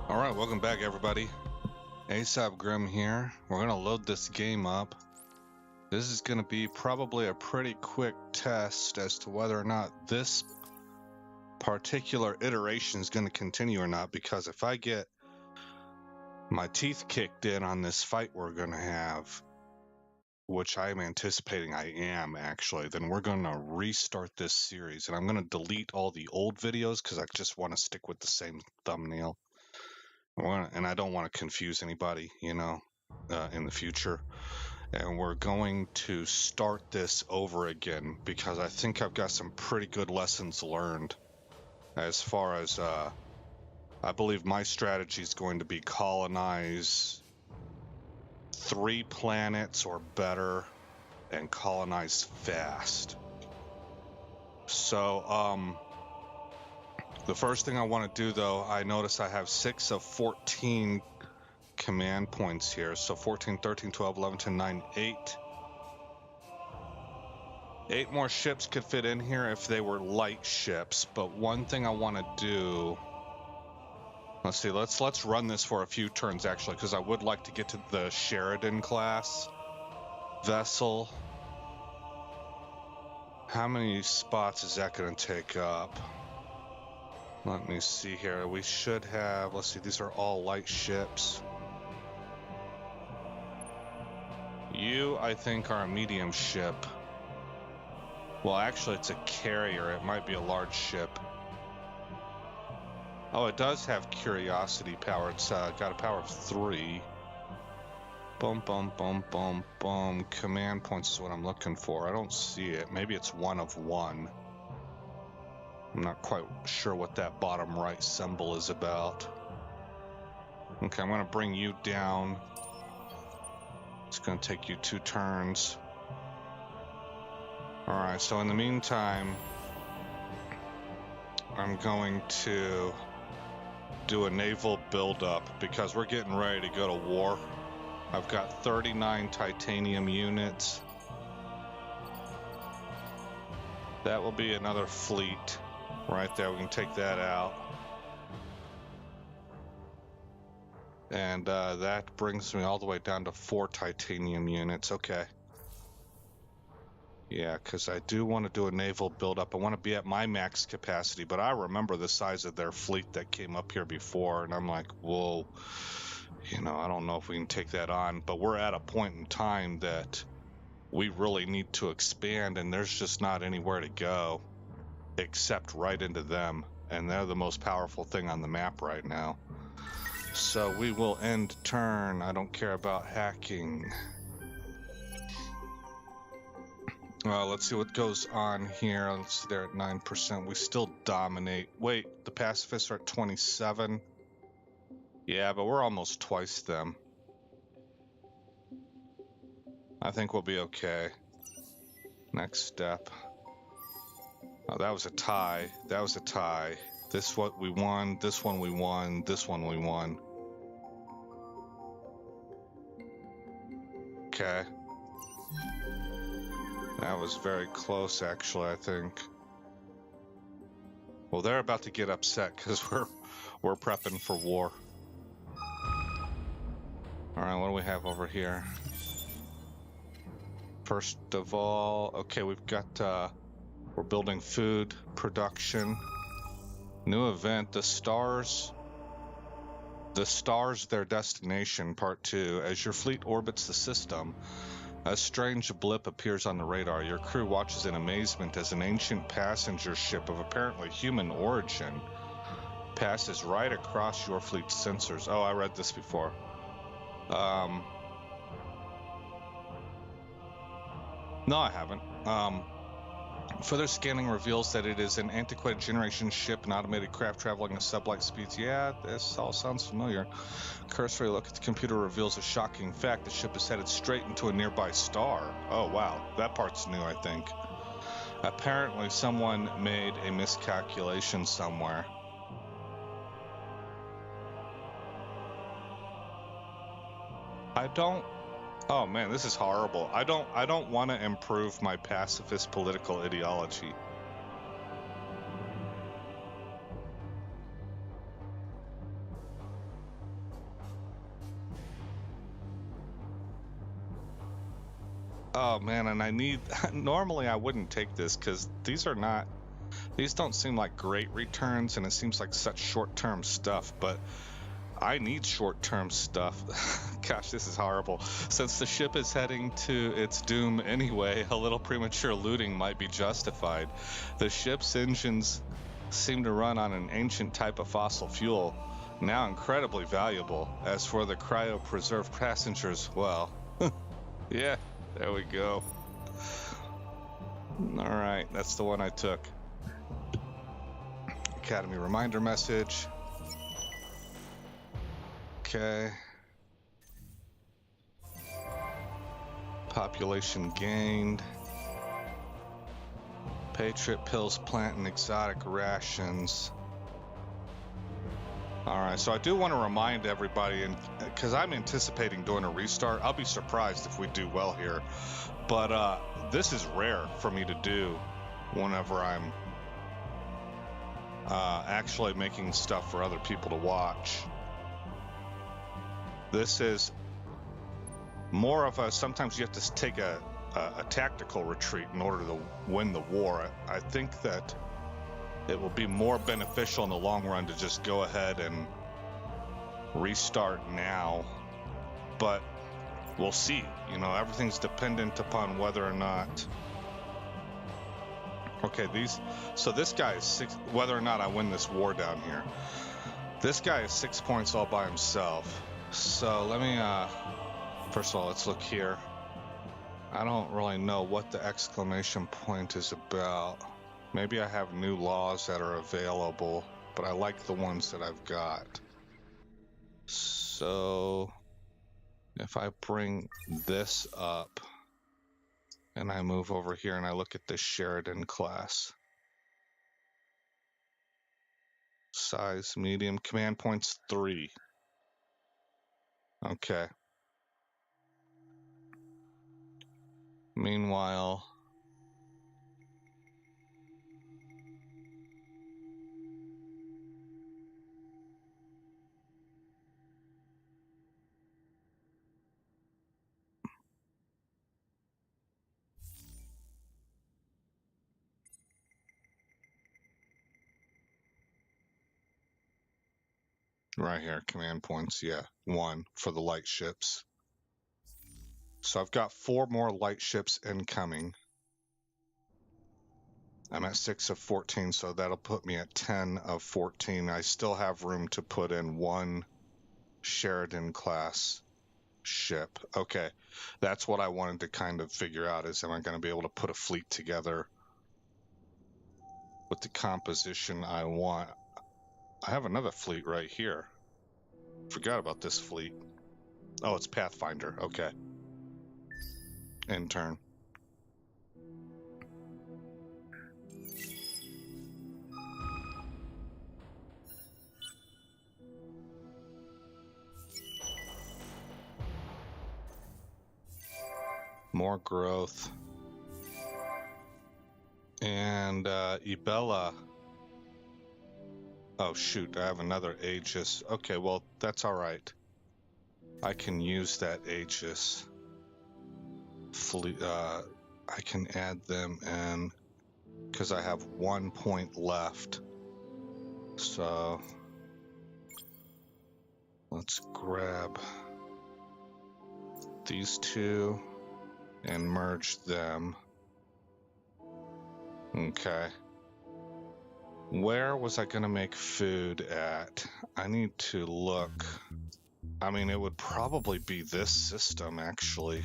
Alright, welcome back everybody. ASAP Grim here. We're going to load this game up. This is going to be probably a pretty quick test as to whether or not this particular iteration is going to continue or not, because if I get my teeth kicked in on this fight we're going to have, which I'm anticipating I am actually, then we're going to restart this series, and I'm going to delete all the old videos because I just want to stick with the same thumbnail. And I don't want to confuse anybody, in the future. And we're going to start this over again because I think I've got some pretty good lessons learned as far as I believe my strategy is going to be colonize 3 planets or better and colonize fast. So the first thing I want to do, though, I notice I have 6 of 14 command points here. So 14, 13, 12, 11, 10, 9, 8. 8 more ships could fit in here if they were light ships. But one thing I want to do... Let's see, let's run this for a few turns, actually, because I would like to get to the Sheridan class vessel. How many spots is that going to take up? Let me see here. We should have, let's see, these are all light ships. You, I think, are a medium ship. Well, actually, it's a carrier. It might be a large ship. Oh, it does have curiosity power. It's got a power of 3. Boom, boom, boom, boom, boom. Command points is what I'm looking for. I don't see it. Maybe it's 1 of 1. I'm not quite sure what that bottom right symbol is about. Okay, I'm going to bring you down. It's going to take you 2 turns. Alright, so in the meantime, I'm going to do a naval buildup because we're getting ready to go to war. I've got 39 titanium units. That will be another fleet. Right there, we can take that out. And that brings me all the way down to 4 titanium units. Okay. Yeah, because I do want to do a naval buildup. I want to be at my max capacity, but I remember the size of their fleet that came up here before, and I'm like, whoa, I don't know if we can take that on. But we're at a point in time that we really need to expand, and there's just not anywhere to go except right into them. And they're the most powerful thing on the map right now. So we will end turn. I don't care about hacking. Let's see what goes on here. Let's see, they're at 9%. We still dominate. Wait, the pacifists are at 27. Yeah, but we're almost twice them. I think we'll be okay. Next step. Oh, that was a tie. That was a tie. This one we won. This one we won. This one we won. Okay. That was very close, actually, I think. Well, they're about to get upset because we're prepping for war. All right, what do we have over here? First of all, okay, we've got we're building food production. New event: the stars. The stars, their destination. Part 2. As your fleet orbits the system, a strange blip appears on the radar. Your crew watches in amazement as an ancient passenger ship of apparently human origin passes right across your fleet's sensors. Oh, I read this before. No, I haven't. Further scanning reveals that it is an antiquated generation ship, an automated craft traveling at sublight speeds. Yeah, this all sounds familiar. Cursory look at the computer reveals a shocking fact. The ship is headed straight into a nearby star. Oh, wow. That part's new, I think. Apparently, someone made a miscalculation somewhere. Oh man, this is horrible. I don't want to improve my pacifist political ideology. Oh man, and I need, normally I wouldn't take this because these don't seem like great returns, and it seems like such short-term stuff, but I need short-term stuff. Gosh, this is horrible. Since the ship is heading to its doom anyway, a little premature looting might be justified. The ship's engines seem to run on an ancient type of fossil fuel, now incredibly valuable. As for the cryopreserved passengers, well, yeah, there we go. All right, that's the one I took. Academy reminder message. Okay. Population gained. Patriot pills, plant, and exotic rations. Alright, so I do want to remind everybody, and because I'm anticipating doing a restart. I'll be surprised if we do well here. But this is rare for me to do whenever I'm actually making stuff for other people to watch. This is more of a, sometimes you have to take a tactical retreat in order to win the war. I think that it will be more beneficial in the long run to just go ahead and restart now, but we'll see. You know, everything's dependent upon whether or not. Okay, so this guy is 6, whether or not I win this war down here. This guy is 6 points all by himself. So let me, first of all, let's look here. I don't really know what the exclamation point is about. Maybe I have new laws that are available, but I like the ones that I've got. So if I bring this up and I move over here and I look at this Sheridan class. Size medium, command points 3. Okay. Meanwhile, right here, command points, yeah, 1 for the light ships. So I've got 4 more light ships incoming. I'm at 6 of 14, so that'll put me at 10 of 14. I still have room to put in 1 Sheridan class ship. Okay, that's what I wanted to kind of figure out, is am I going to be able to put a fleet together with the composition I want. I have another fleet right here. Forgot about this fleet. Oh, it's Pathfinder. Okay. Intern. More growth. And Ibella. Oh shoot, I have another Aegis. Okay, well, that's all right. I can use that Aegis fleet. I can add them in because I have 1 point left. So let's grab these 2 and merge them. Okay. Where was I going to make food at? I need to look. I mean, it would probably be this system, actually.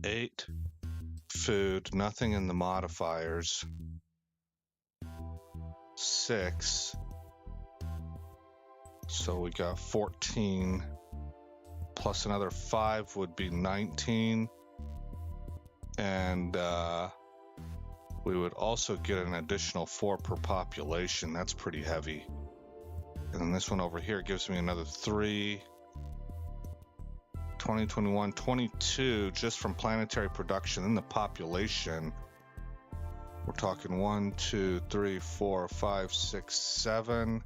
8 food, nothing in the modifiers. 6. So we got 14. Plus another 5 would be 19. And we would also get an additional 4 per population. That's pretty heavy. And then this one over here gives me another 3. 20, 21, 22 just from planetary production. In the population, we're talking 1, 2, 3, 4, 5, 6, 7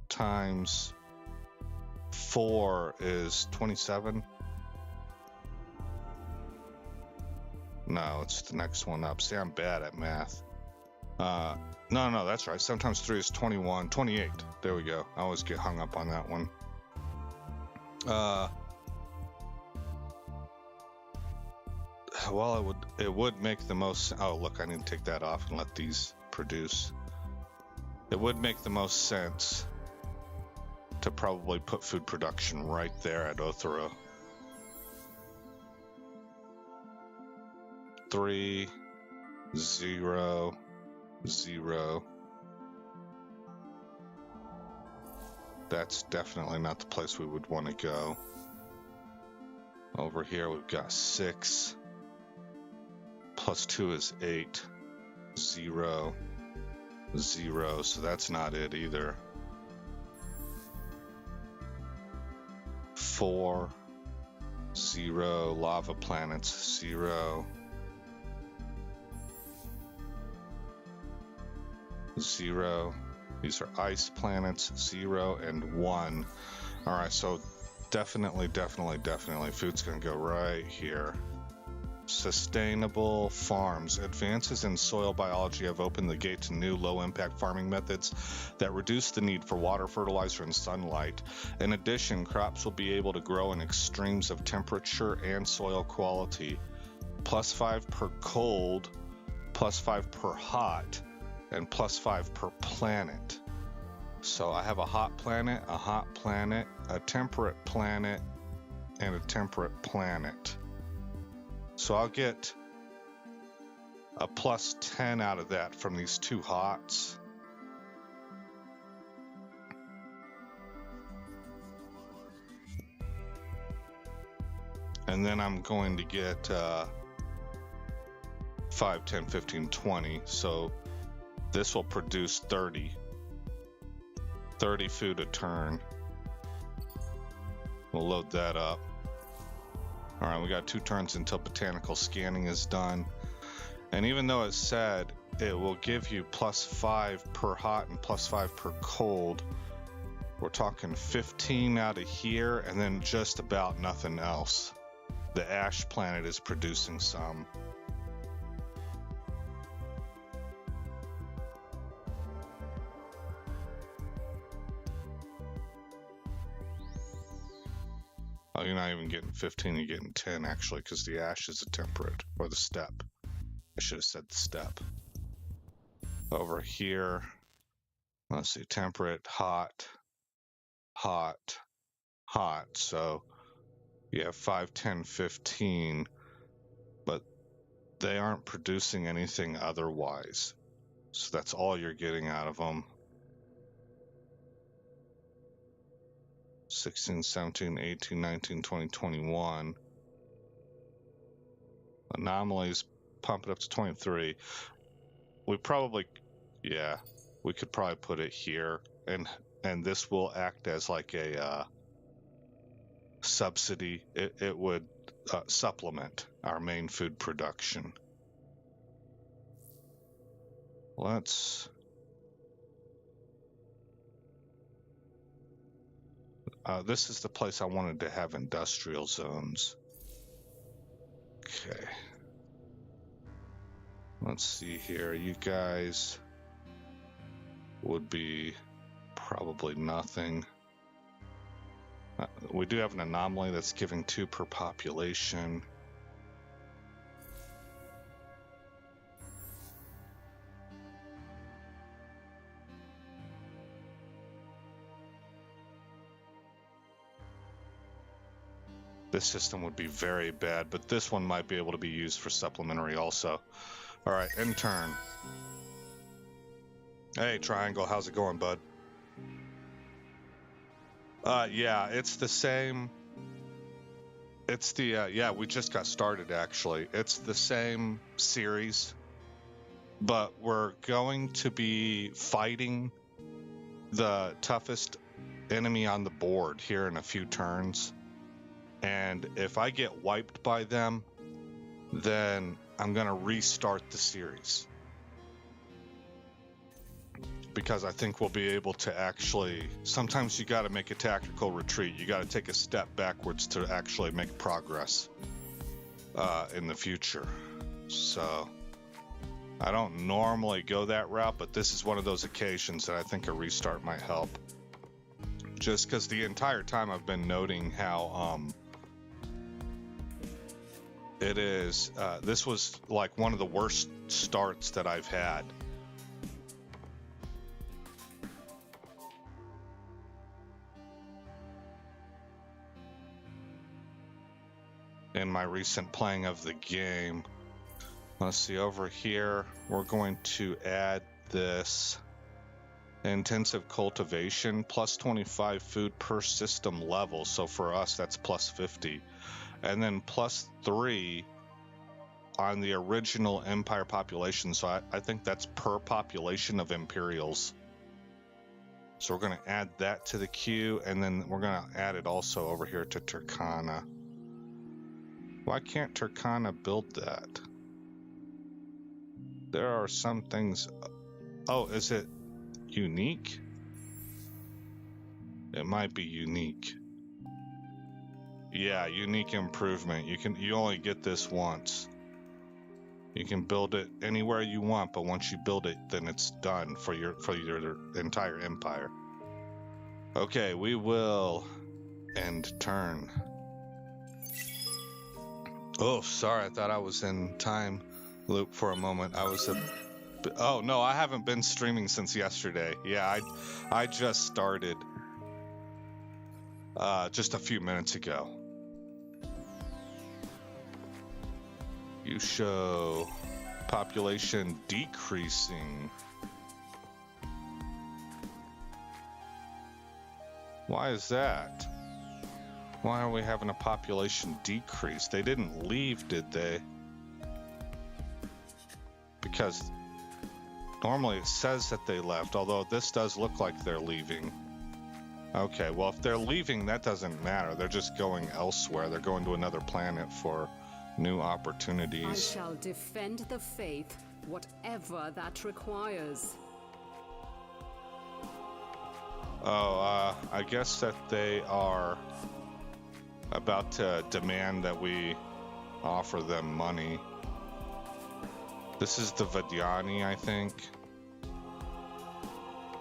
times 4 is 27. No, it's the next one up. See, I'm bad at math. No, that's right. 7 times 3 is 21. 28. There we go. I always get hung up on that one. Well, it would make the most... Oh, look, I need to take that off and let these produce. It would make the most sense to probably put food production right there at Othra. 3, 0, 0. That's definitely not the place we would want to go. Over here we've got 6. Plus 2 is 8. 0, 0. So that's not it either. 4, 0. Lava planets, 0. 0. These are ice planets, 0 and 1. Alright, so definitely food's gonna go right here. Sustainable farms. Advances in soil biology have opened the gate to new low-impact farming methods that reduce the need for water, fertilizer, and sunlight. In addition, crops will be able to grow in extremes of temperature and soil quality. +5 per cold, +5 per hot, and +5 per planet. So I have a hot planet, a temperate planet, and a temperate planet. So I'll get a +10 out of that from these 2 hots. And then I'm going to get 5, 10, 15, 20. So this will produce 30 food a turn. We'll load that up. All right, we got 2 turns until botanical scanning is done. And even though it said it will give you +5 per hot and +5 per cold, we're talking 15 out of here and then just about nothing else. The ash planet is producing some. Oh, you're not even getting 15, you're getting 10 actually, because the ash is a temperate, or the steppe. I should have said the steppe. Over here, let's see, temperate, hot, hot, hot. So you have 5, 10, 15, but they aren't producing anything otherwise. So that's all you're getting out of them. 16, 17, 18, 19, 20, 21. Anomalies pump it up to 23. We probably, yeah, we could probably put it here, and this will act as like a subsidy. It would supplement our main food production. Let's this is the place I wanted to have industrial zones. Okay. Let's see here. You guys would be probably nothing. We do have an anomaly that's giving 2 per population. This system would be very bad, but this one might be able to be used for supplementary also. All right, intern. Hey, Triangle, how's it going, bud? Yeah, it's the same. It's the, yeah, we just got started, actually. It's the same series, but we're going to be fighting the toughest enemy on the board here in a few turns. And if I get wiped by them, then I'm going to restart the series. Because I think we'll be able to actually... Sometimes you got to make a tactical retreat. You got to take a step backwards to actually make progress in the future. So I don't normally go that route, but this is one of those occasions that I think a restart might help. Just because the entire time I've been noting how it is, this was like one of the worst starts that I've had. In my recent playing of the game. Let's see, over here, we're going to add this intensive cultivation, plus 25 food per system level. So for us, that's plus 50. And then plus 3 on the original Empire population. So I think that's per population of Imperials. So we're going to add that to the queue, and then we're going to add it also over here to Turkana. Why can't Turkana build that? There are some things. Oh, is it unique? It might be unique. Yeah, unique improvement. You only get this once. You can build it anywhere you want, but once you build it, then it's done for your entire empire. Okay, we will end turn. Oh, sorry, I thought I was in time loop for a moment. Oh no, I haven't been streaming since yesterday. Yeah, I just started just a few minutes ago. You show population decreasing. Why is that? Why are we having a population decrease? They didn't leave, did they? Because normally it says that they left, although this does look like they're leaving. Okay, well, if they're leaving, that doesn't matter. They're just going elsewhere. They're going to another planet for new opportunities. I shall defend the faith, whatever that requires. Oh, I guess that they are about to demand that we offer them money. This is the Vidyani, I think.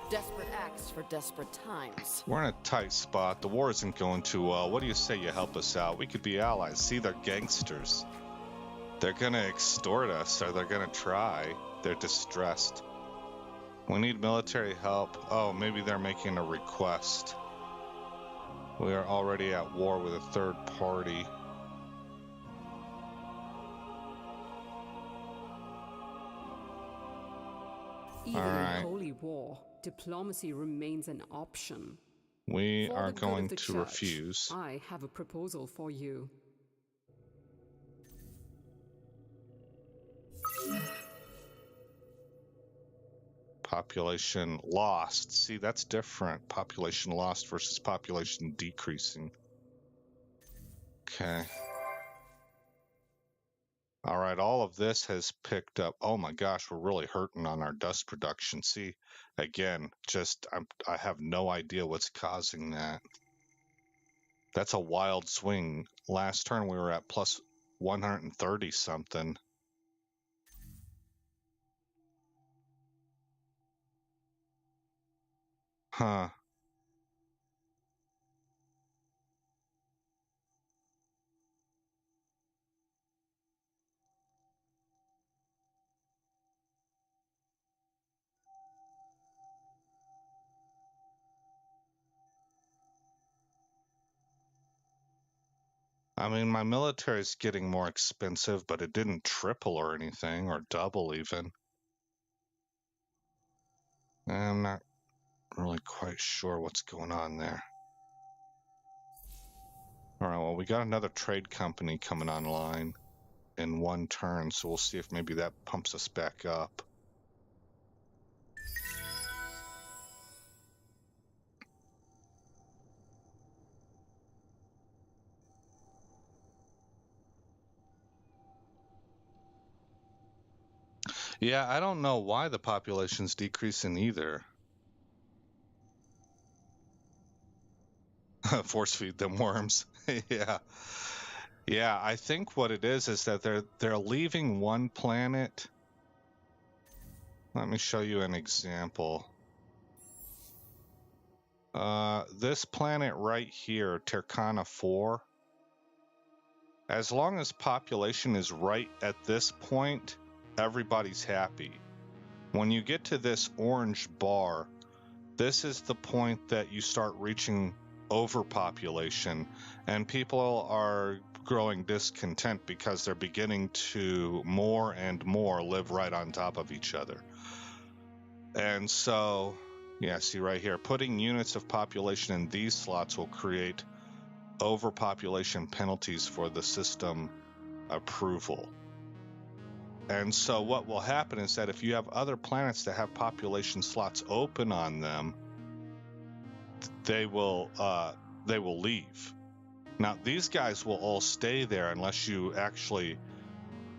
Desperate acts for desperate times. We're in a tight spot. The war isn't going too well. What do you say you help us out? We could be allies. See, they're gangsters. They're gonna extort us, or they're gonna try. They're distressed. We need military help. Oh, maybe they're making a request. We are already at war with a third party. Even All right. in holy war, diplomacy remains an option. We For are the good going of the to church, refuse. I have a proposal for you. Population lost. See, that's different. Population lost versus population decreasing. Okay. All right, all of this has picked up. Oh my gosh, we're really hurting on our dust production. See, again, just I have no idea what's causing that. That's a wild swing. Last turn we were at plus 130 something. Huh. I mean, my military's getting more expensive, but it didn't triple or anything, or double even. I'm not really quite sure what's going on there. All right, well, we got another trade company coming online in one turn, so we'll see if maybe that pumps us back up. Yeah, I don't know why the population's decreasing either. Force feed them worms. Yeah. Yeah, I think what it is that they're leaving one planet. Let me show you an example. This planet right here, Tercana 4, as long as population is right at this point, everybody's happy. When you get to this orange bar, this is the point that you start reaching overpopulation, and people are growing discontent because they're beginning to more and more live right on top of each other. And so, yeah, see right here, putting units of population in these slots will create overpopulation penalties for the system approval. And so what will happen is that if you have other planets that have population slots open on them, they will leave. Now, these guys will all stay there unless you actually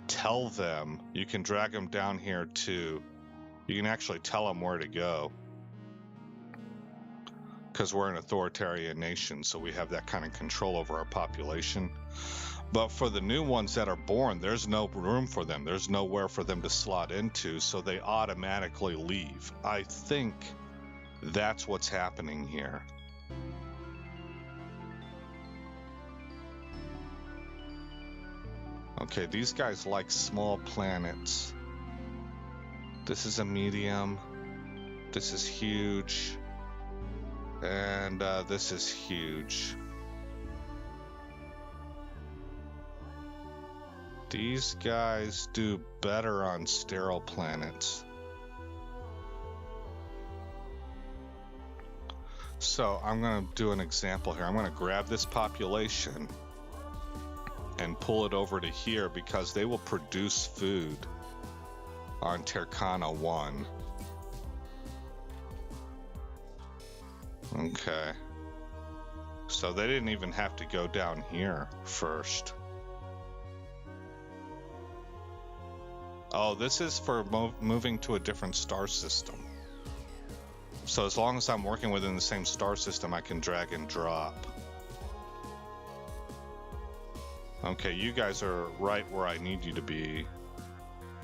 tell them. You can drag them down here too. You can actually tell them where to go. Because we're an authoritarian nation, so we have that kind of control over our population. But for the new ones that are born, there's no room for them. There's nowhere for them to slot into, so they automatically leave. I think that's what's happening here. Okay, these guys like small planets. This is a medium. This is huge. And this is huge. These guys do better on sterile planets. So I'm going to do an example here. I'm going to grab this population and pull it over to here because they will produce food on Tercana 1. Okay. So they didn't even have to go down here first. Oh, this is for moving to a different star system. So as long as I'm working within the same star system, I can drag and drop. Okay, you guys are right where I need you to be.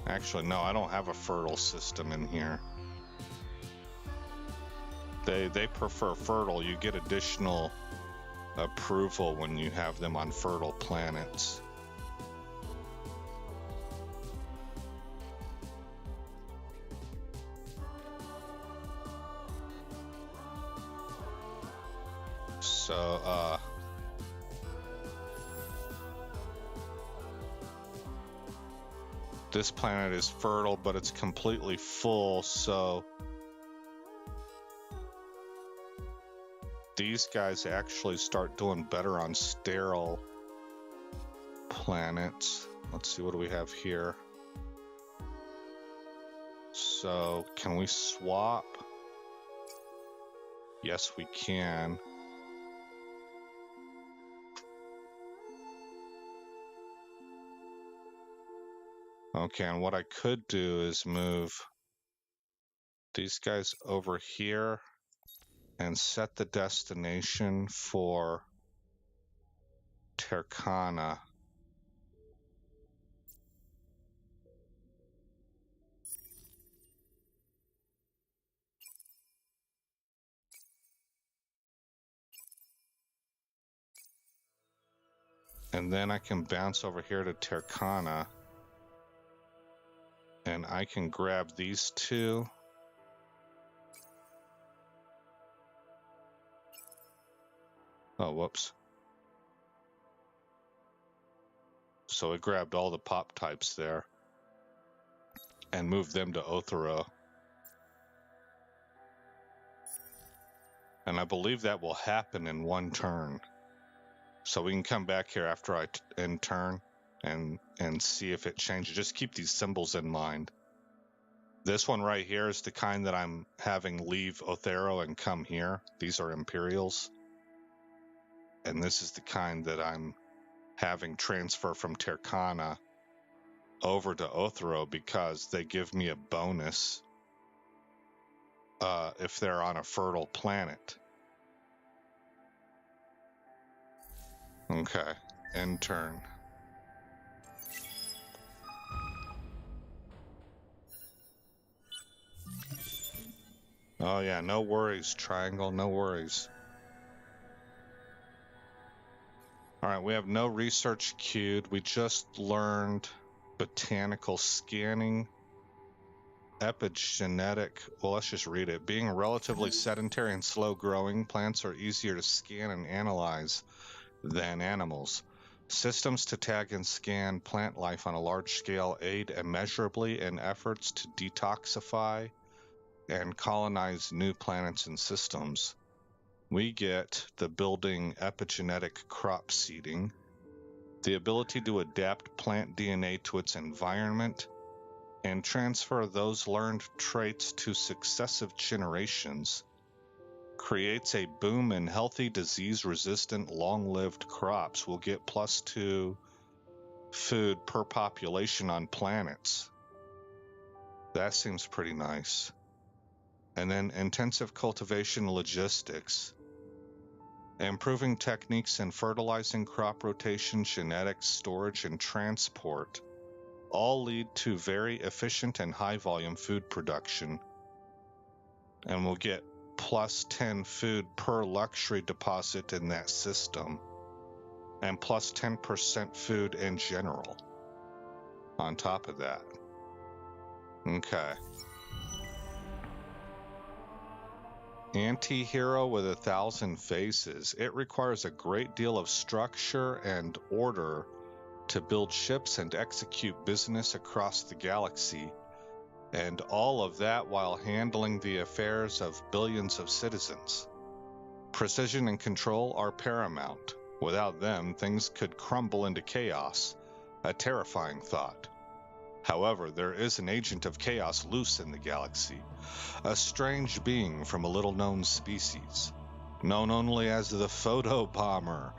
Actually, no, I don't have a fertile system in here. They prefer fertile. You get additional approval when you have them on fertile planets. So, this planet is fertile, but it's completely full, so these guys actually start doing better on sterile planets. Let's see, what do we have here? So, can we swap? Yes, we can. Okay, and what I could do is move these guys over here and set the destination for Tercana. And then I can bounce over here to Tercana. And I can grab these two. Oh, whoops. So it grabbed all the pop types there and moved them to Othero. And I believe that will happen in one turn. So we can come back here after I end turn and see if it changes. Just keep these symbols in mind. This one right here is the kind that I'm having leave Othero and come here. These are Imperials. And this is the kind that I'm having transfer from Tercana over to Othero because they give me a bonus if they're on a fertile planet. Okay, end turn. Oh yeah, no worries, Triangle, no worries. Alright, we have no research queued. We just learned botanical scanning, epigenetic. Well, let's just read it. Being relatively sedentary and slow growing, plants are easier to scan and analyze than animals. Systems to tag and scan plant life on a large scale aid immeasurably in efforts to detoxify and colonize new planets and systems. We get the building epigenetic crop seeding, the ability to adapt plant DNA to its environment, and transfer those learned traits to successive generations. Creates a boom in healthy, disease-resistant, long-lived crops. We'll get +2 food per population on planets. That seems pretty nice. And then intensive cultivation logistics. Improving techniques in fertilizing, crop rotation, genetics, storage, and transport all lead to very efficient and high-volume food production. And we'll get +10 food per luxury deposit in that system, and +10% food in general on top of that. Okay. Anti-hero with 1,000 faces. It requires a great deal of structure and order to build ships and execute business across the galaxy, and all of that while handling the affairs of billions of citizens. Precision and control are paramount. Without them, things could crumble into chaos, a terrifying thought. However, there is an agent of chaos loose in the galaxy, a strange being from a little-known species, known only as the Photo Bomber.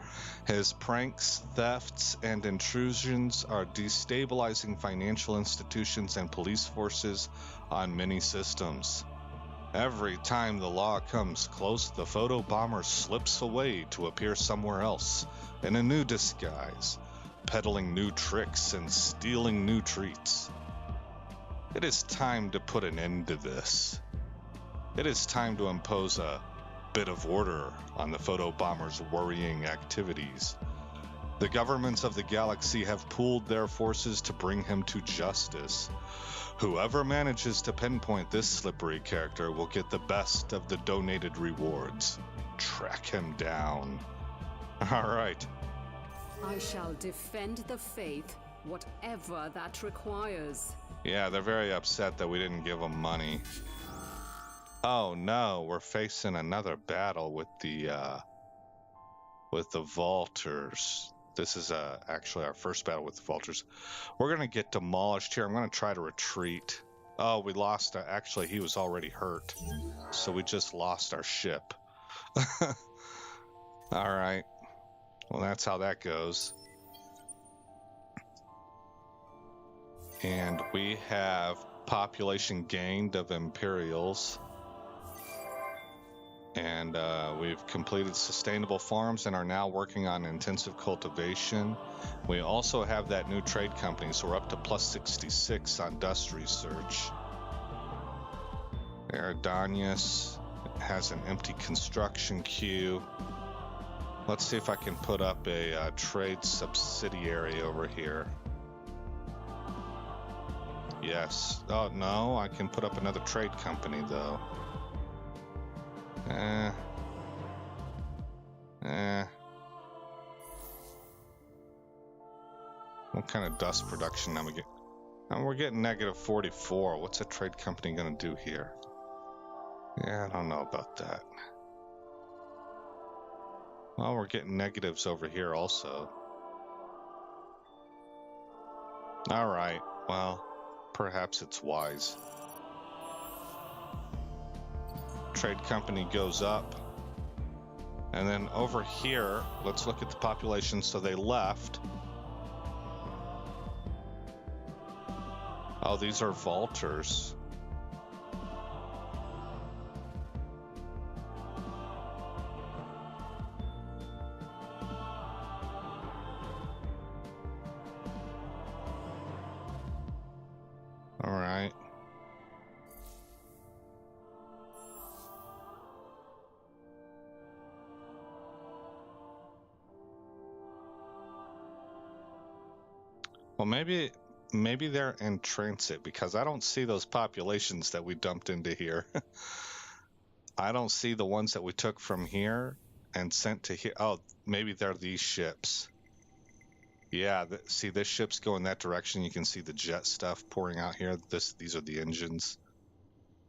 His pranks, thefts, and intrusions are destabilizing financial institutions and police forces on many systems. Every time the law comes close, the Photo Bomber slips away to appear somewhere else, in a new disguise, peddling new tricks and stealing new treats. It is time to put an end to this. It is time to impose a bit of order on the Photo Bomber's worrying activities. The governments of the galaxy have pooled their forces to bring him to justice. Whoever manages to pinpoint this slippery character will get the best of the donated rewards. Track him down. All right. I shall defend the faith, whatever that requires. Yeah, they're very upset that we didn't give them money. Oh no, we're facing another battle with the Vaulters. This is actually our first battle with the Vaulters. We're gonna get demolished here. I'm gonna try to retreat. Oh, we lost. Actually, he was already hurt, so we just lost our ship. All right. Well, that's how that goes. And we have population gained of Imperials. And we've completed sustainable farms and are now working on intensive cultivation. We also have that new trade company, so we're up to +66 on dust research. Eridanius has an empty construction queue. Let's see if I can put up a trade subsidiary over here. Yes. Oh, no, I can put up another trade company, though. What kind of dust production am we getting? And we're getting -44. What's a trade company gonna do here? Yeah, I don't know about that. Well, we're getting negatives over here also. All right, well, perhaps it's wise. Trade company goes up. And then over here, let's look at the population. So they left. Oh, these are vaulters. All right. Well, maybe they're in transit because I don't see those populations that we dumped into here. I don't see the ones that we took from here and sent to here. Oh, maybe they're these ships. Yeah, see, this ship's going that direction. You can see the jet stuff pouring out here. These are the engines.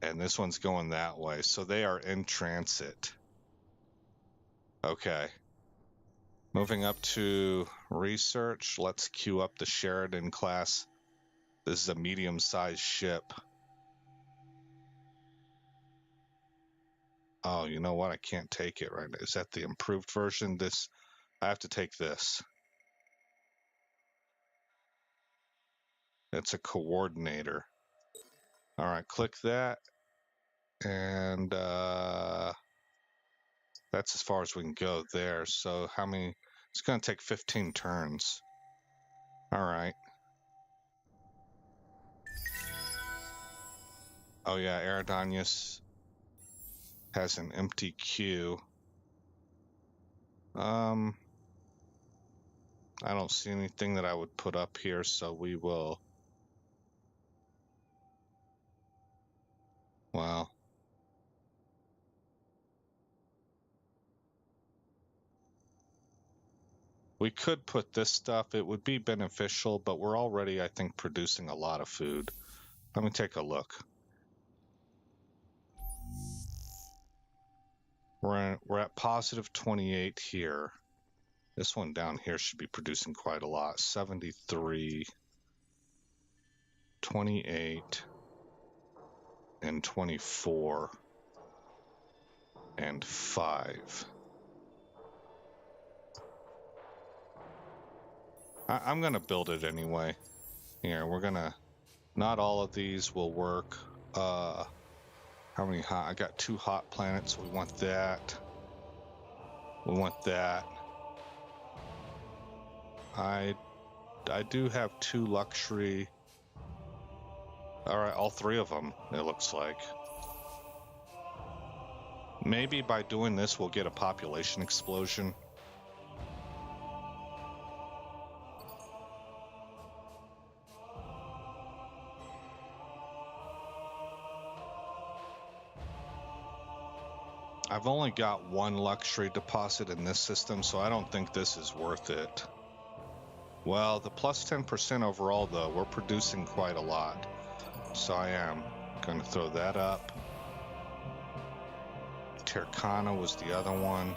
And this one's going that way. So they are in transit. Okay. Moving up to research, let's queue up the Sheridan class. This is a medium-sized ship. Oh, you know what? I can't take it right now. Is that the improved version? I have to take this. It's a coordinator. All right, click that. And that's as far as we can go there. So how many? It's going to take 15 turns. All right. Oh yeah, Aerodonius has an empty queue. I don't see anything that I would put up here, so we will. Well, we could put this stuff. It would be beneficial, but we're already, I think, producing a lot of food. Let me take a look. We're at positive 28 here. This one down here should be producing quite a lot. 73, 28, and 24, and 5. I'm going to build it anyway. Here, we're going to... Not all of these will work. How many hot? I got 2 hot planets. We want that. We want that. I do have 2 luxury. All right, all 3 of them, it looks like. Maybe by doing this, we'll get a population explosion. I've only got 1 luxury deposit in this system, so I don't think this is worth it. Well, the plus 10% overall, though, we're producing quite a lot. So I am going to throw that up. Tercana was the other one.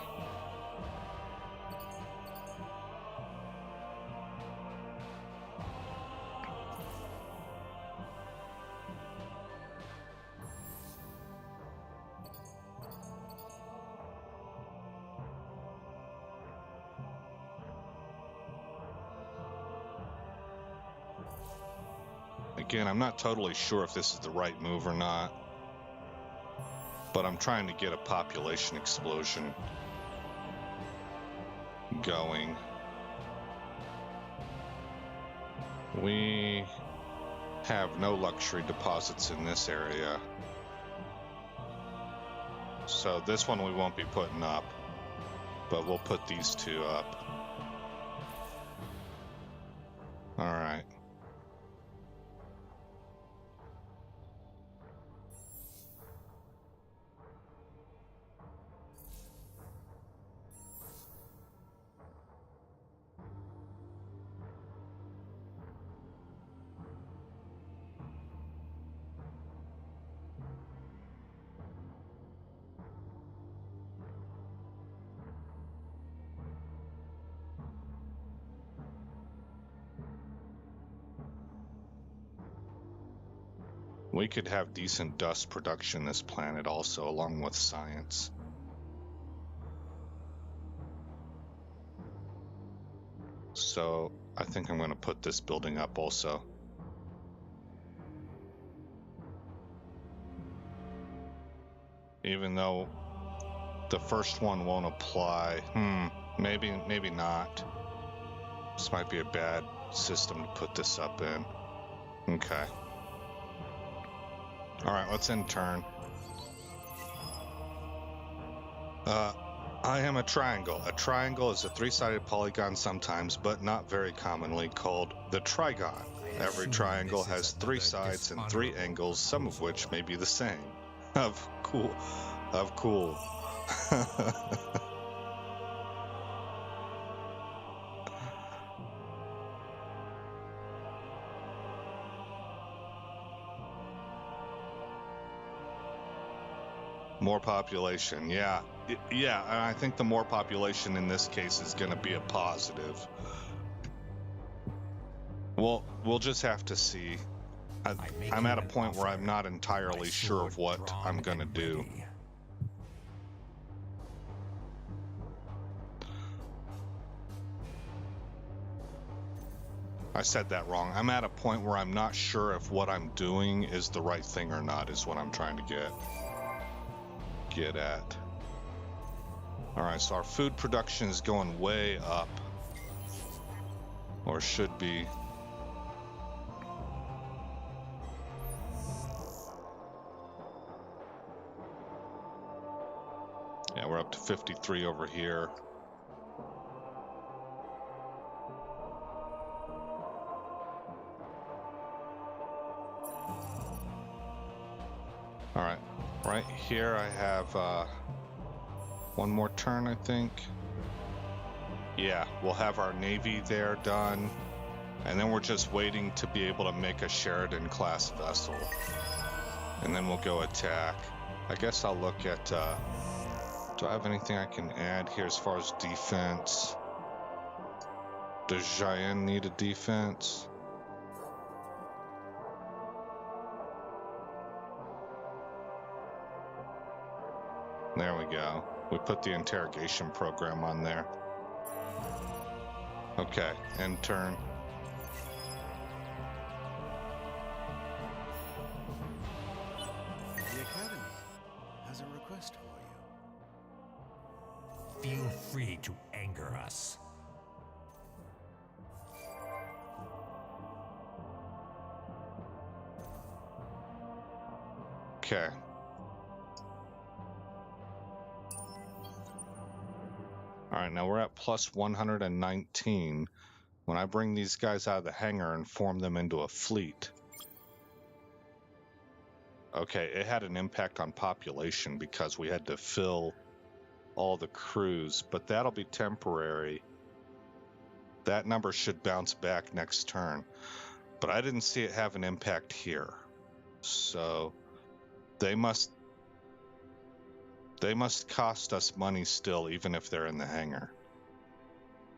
Again, I'm not totally sure if this is the right move or not, but I'm trying to get a population explosion going. We have no luxury deposits in this area, so this one we won't be putting up, but we'll put these 2 up. All right. We could have decent dust production this planet also, along with science. So I think I'm going to put this building up also. Even though the first one won't apply. Maybe not. This might be a bad system to put this up in. Okay. All right, let's end turn. I am a triangle. A triangle is a three-sided polygon sometimes, but not very commonly, called the trigon. Every triangle has three sides and three angles, some of which may be the same. Of cool. More population, yeah. Yeah, and I think the more population in this case is going to be a positive. Well, we'll just have to see. I'm at a point where I'm not entirely sure of what I'm going to do. I said that wrong. I'm at a point where I'm not sure if what I'm doing is the right thing or not, is what I'm trying to get at. All right, so our food production is going way up, or should be. Yeah, we're up to 53 over here. All right, right here I have one more turn, I think. Yeah, we'll have our Navy there done, and then we're just waiting to be able to make a Sheridan-class vessel. And then we'll go attack. I guess I'll look at, do I have anything I can add here as far as defense? Does Cheyenne need a defense? There we go. We put the interrogation program on there. Okay, end turn. The Academy has a request for you. Feel free to anger us. Okay. All right, now we're at plus 119. When I bring these guys out of the hangar and form them into a fleet. Okay, it had an impact on population because we had to fill all the crews, but that'll be temporary. That number should bounce back next turn. But I didn't see it have an impact here. So they must cost us money still, even if they're in the hangar.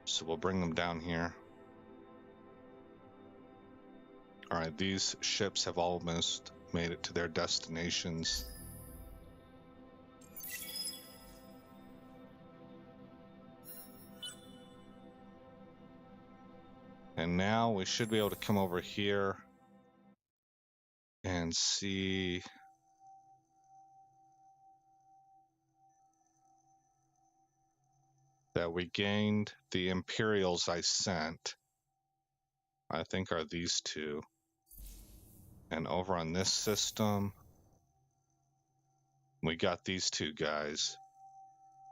So we'll bring them down here. All right, these ships have almost made it to their destinations. And now we should be able to come over here and see that we gained the Imperials I sent. I think are these two. And over on this system, we got these two guys.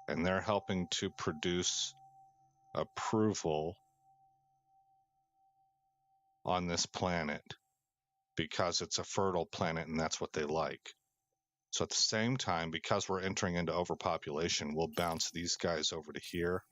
And they're helping to produce approval on this planet because it's a fertile planet and that's what they like. So at the same time, because we're entering into overpopulation, we'll bounce these guys over to here.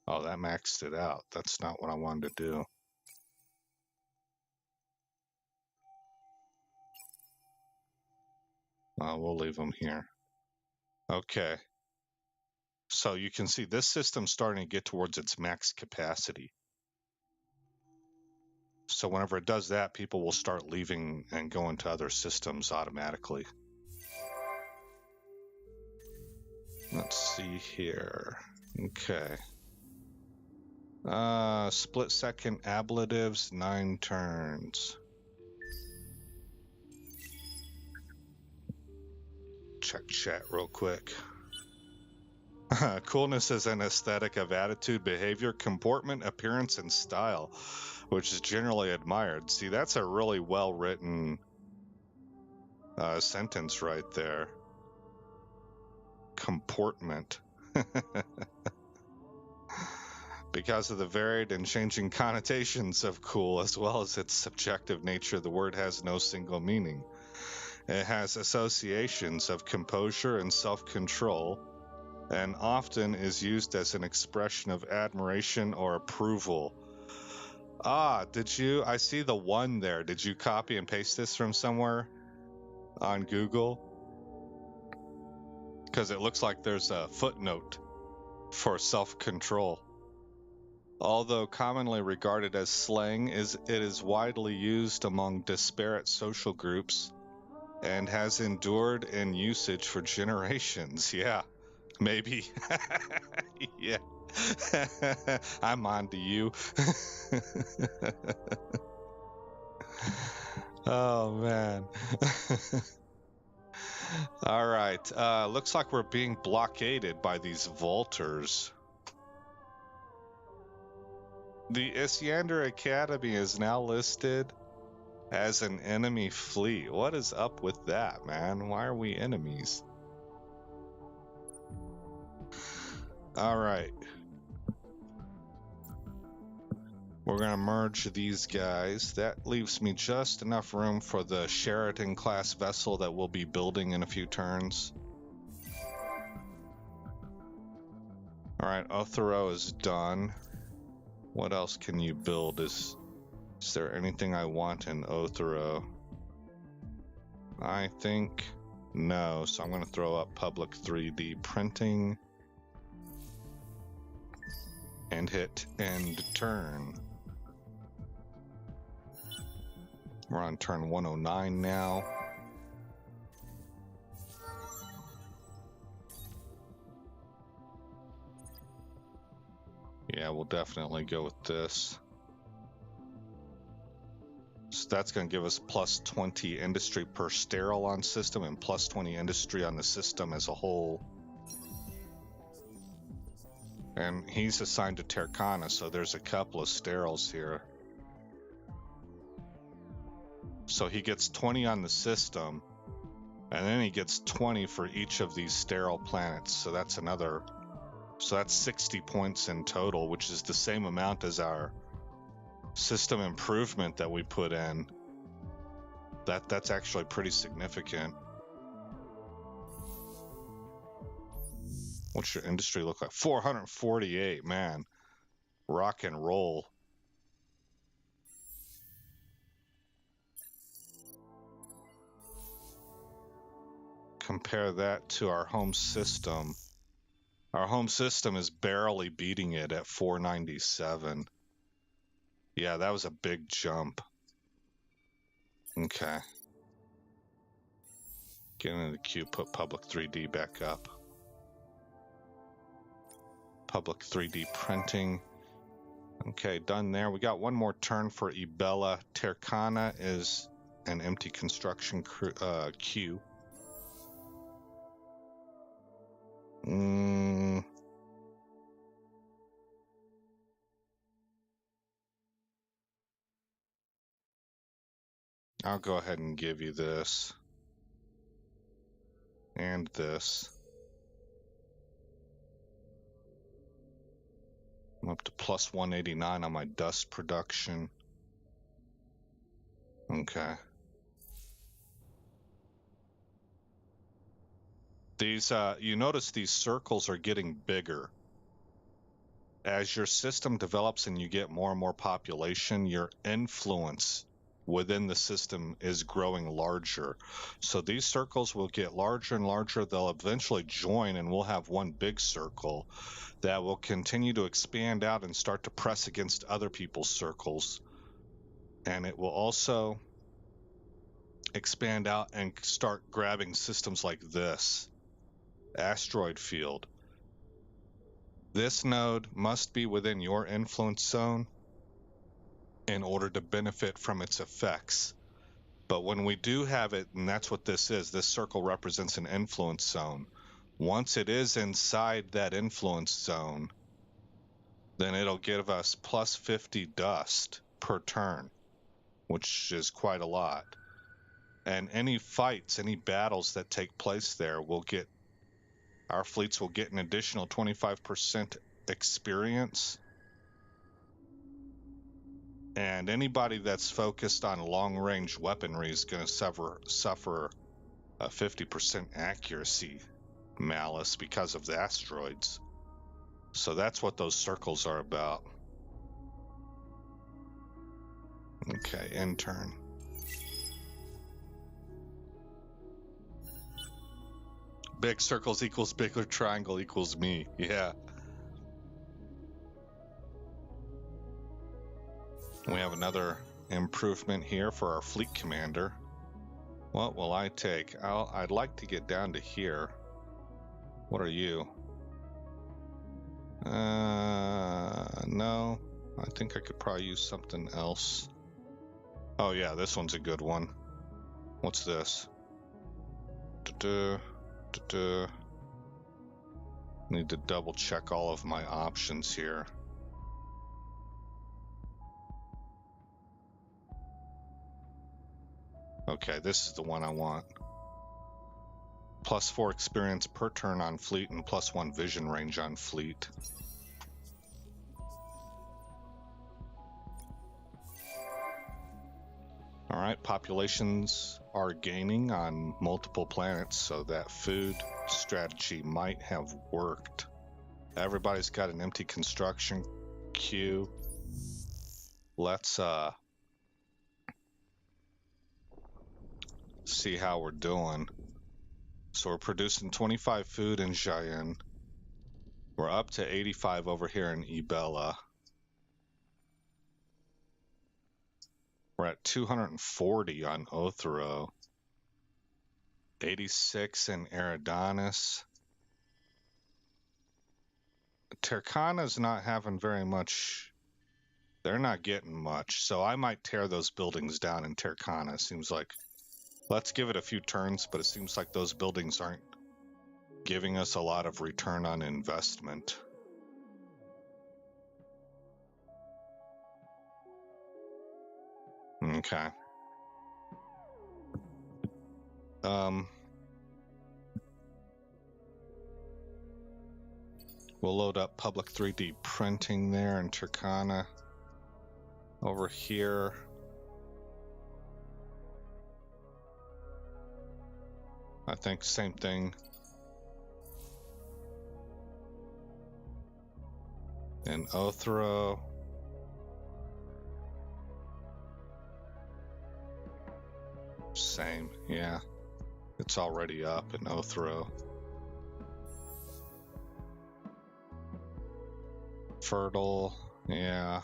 Oh, that maxed it out. That's not what I wanted to do. We'll leave them here. Okay. So you can see this system's starting to get towards its max capacity. So whenever it does that, people will start leaving and going to other systems automatically. Let's see here. Okay. Split second ablatives, 9 turns. Check chat real quick. Coolness is an aesthetic of attitude, behavior, comportment, appearance, and style, which is generally admired. See, that's a really well-written sentence right there. Comportment. Because of the varied and changing connotations of cool, as well as its subjective nature, the word has no single meaning. It has associations of composure and self-control, and often is used as an expression of admiration or approval. Ah, I see the one there. Did you copy and paste this from somewhere on Google? Because it looks like there's a footnote for self-control. Although commonly regarded as slang, it is widely used among disparate social groups and has endured in usage for generations. Yeah, maybe. Yeah. I'm on to you. Oh, man. All right. Looks like we're being blockaded by these vaulters. The Isyander Academy is now listed as an enemy fleet. What is up with that, man? Why are we enemies? All right. We're going to merge these guys. That leaves me just enough room for the Sheraton-class vessel that we'll be building in a few turns. All right, Othero is done. What else can you build? Is there anything I want in Othero? I think no, so I'm going to throw up public 3D printing and hit end turn. We're on turn 109 now. Yeah, we'll definitely go with this. So that's going to give us plus 20 industry per sterile on system and plus 20 industry on the system as a whole. And he's assigned to Tercana, so there's a couple of steriles here. So he gets 20 on the system, and then he gets 20 for each of these sterile planets. So that's 60 points in total, which is the same amount as our system improvement that we put in. That's actually pretty significant. What's your industry look like? 448, man. Rock and roll. Compare that to our home system. Our home system is barely beating it at 497. Yeah, that was a big jump. Okay. Get into the queue, put public 3D back up. Public 3D printing. Okay, done there. We got one more turn for Ibella. Tercana is an empty construction queue. I'll go ahead and give you this. And this. I'm up to plus 189 on my dust production. Okay. These, you notice these circles are getting bigger. As your system develops and you get more and more population, your influence within the system is growing larger. So these circles will get larger and larger. They'll eventually join and we'll have one big circle that will continue to expand out and start to press against other people's circles. And it will also expand out and start grabbing systems like this. Asteroid field. This node must be within your influence zone in order to benefit from its effects. But when we do have it, and that's what this is, this circle represents an influence zone. Once it is inside that influence zone, then it'll give us plus 50 dust per turn, which is quite a lot. And any fights, any battles that take place there our fleets will get an additional 25% experience. And anybody that's focused on long-range weaponry is going to suffer a 50% accuracy malus because of the asteroids. So that's what those circles are about. Okay, end turn. Big circles equals bigger triangle equals me. Yeah. We have another improvement here for our fleet commander. What will I take? I'd like to get down to here. What are you? No. I think I could probably use something else. Oh yeah, this one's a good one. What's this? Need to double check all of my options here. Okay, this is the one I want. +4 experience per turn on fleet and +1 vision range on fleet. Alright, populations are gaining on multiple planets, so that food strategy might have worked. Everybody's got an empty construction queue. Let's see how we're doing. So we're producing 25 food in Cheyenne. We're up to 85 over here in Ibella. We're at 240 on Othero. 86 in Eridanis. Turkana's not having very much. They're not getting much, so I might tear those buildings down in Turkana. Seems like, let's give it a few turns, but it seems like those buildings aren't giving us a lot of return on investment. Okay. We'll load up public 3D printing there in Turkana. Over here. I think same thing. In Othero. Same, yeah. It's already up in Othero. Fertile, yeah.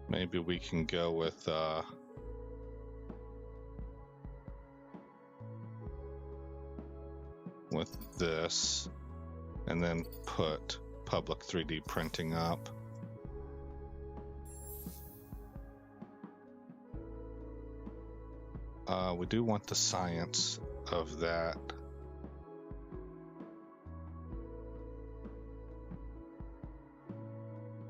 Maybe we can go with this, and then put public 3D printing up. We do want the science of that.